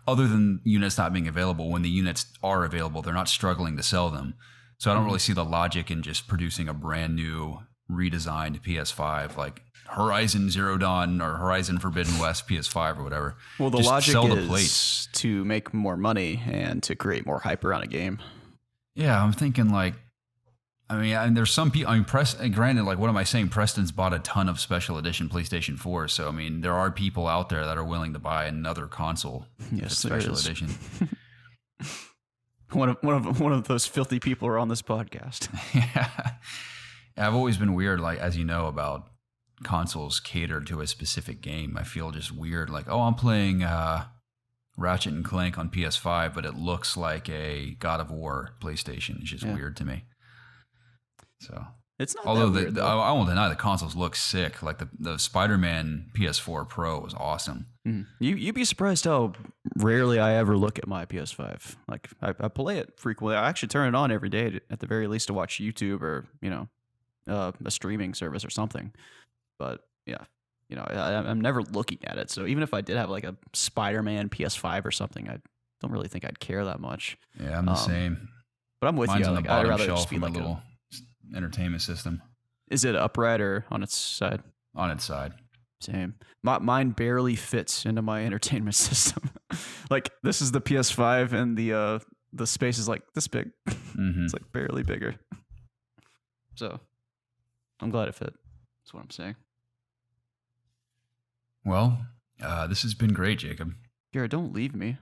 Other than units not being available, when the units are available, they're not struggling to sell them. So I don't really see the logic in just producing a brand new redesigned PS5 like Horizon Zero Dawn or Horizon Forbidden West PS5 or whatever. Well, the just logic sell is the plates. to make more money and to create more hype around a game. Yeah, I'm thinking like, and there's some people. Granted, like, what am I saying? Preston's bought a ton of special edition PlayStation 4, so I mean, there are people out there that are willing to buy another console. Yes, special edition. One of those filthy people are on this podcast. Yeah, I've always been weird, like as you know, about consoles catered to a specific game. I feel just weird, like, oh, I'm playing Ratchet and Clank on PS5, but it looks like a God of War PlayStation. It's just weird to me. So it's not. Although that weird, I won't deny the consoles look sick. Like the Spider-Man PS4 Pro was awesome. You'd be surprised how rarely I ever look at my PS5. Like I play it frequently. I actually turn it on every day at the very least to watch YouTube or a streaming service or something. But yeah, I'm never looking at it. So even if I did have like a Spider-Man PS5 or something, I don't really think I'd care that much. Yeah, I'm the same. But I'm with Mine's you. on Like, the I'd bottom rather shelf just be in the like little entertainment system. Is it upright or on its side? On its side. Same. Mine barely fits into my entertainment system. Like this is the PS5 and the space is like this big. Mm-hmm. It's like barely bigger. So I'm glad it fit. That's what I'm saying. Well, this has been great, Jacob. Garrett, don't leave me.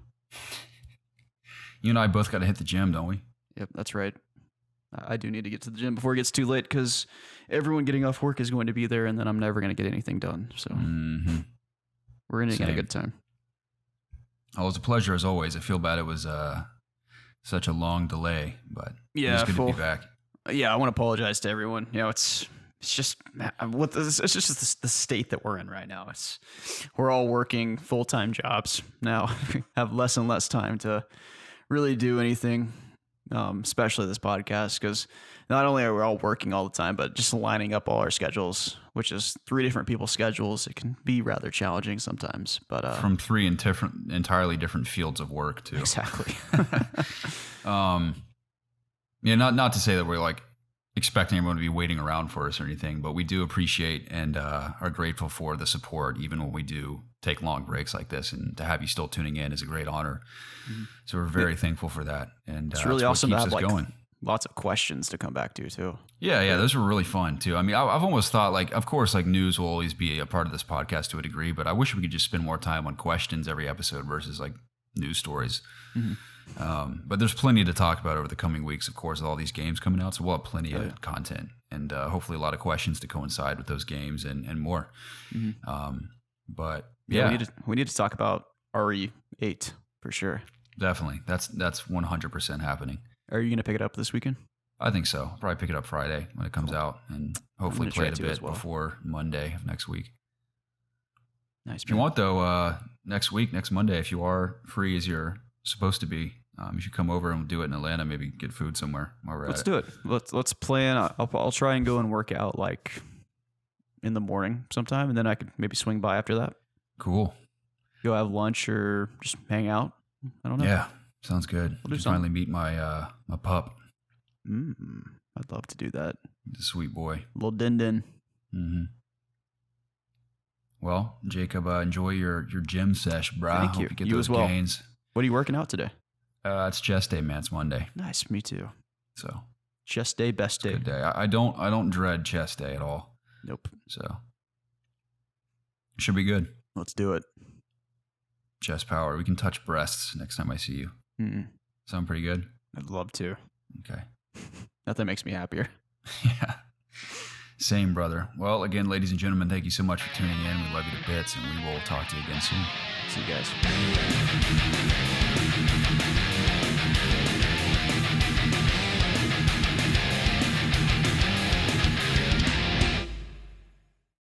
You and I both got to hit the gym, don't we? Yep, that's right. I do need to get to the gym before it gets too late because everyone getting off work is going to be there and then I'm never going to get anything done. So we're going to get a good time. Oh, it was a pleasure as always. I feel bad it was such a long delay, but yeah, it's good to be back. Yeah, I want to apologize to everyone. It's it's just it's just the state that we're in right now. We're all working full-time jobs now. We have less and less time to really do anything, especially this podcast, because not only are we all working all the time, but just lining up all our schedules, which is 3 different people's schedules. It can be rather challenging sometimes, but from 3 entirely different fields of work too. Exactly. Yeah, not to say that we're like expecting everyone to be waiting around for us or anything, but we do appreciate and are grateful for the support, even when we do take long breaks like this. And to have you still tuning in is a great honor. Mm-hmm. So we're very thankful for that. And it's really awesome to have like going. Lots of questions to come back to too. Yeah, those were really fun too. I mean, I've almost thought like, of course, like news will always be a part of this podcast to a degree, but I wish we could just spend more time on questions every episode versus like news stories. Mm-hmm. But there's plenty to talk about over the coming weeks, of course, with all these games coming out. So we'll have plenty of content and hopefully a lot of questions to coincide with those games and more. Mm-hmm. But yeah, we need to talk about RE8 for sure. Definitely. That's 100% happening. Are you going to pick it up this weekend? I think so. I'll probably pick it up Friday when it comes out and hopefully play it a bit before Monday of next week. Nice. If you want though, next Monday, if you are free as you're supposed to be, you should come over and we'll do it in Atlanta. Maybe get food somewhere while we're Let's do it. Let's plan. I'll try and go and work out like in the morning sometime, and then I could maybe swing by after that. Cool. Go have lunch or just hang out. I don't know. Yeah, sounds good. We'll finally meet my my pup. I'd love to do that. He's a sweet boy. Little Din Din. Mm-hmm. Well, Jacob, enjoy your gym sesh, brah. Thank you. Hope you get you those as well. gains. What are you working out today? It's chest day, man. It's Monday. Nice, me too. So chest day, best day. Good day. I don't dread chest day at all. Nope. So should be good. Let's do it. Chest power. We can touch breasts next time I see you. Mm-mm. Sound pretty good? I'd love to. Okay. Nothing makes me happier. Yeah. Same, brother. Well, again, ladies and gentlemen, thank you so much for tuning in. We love you to bits, and we will talk to you again soon. See you guys.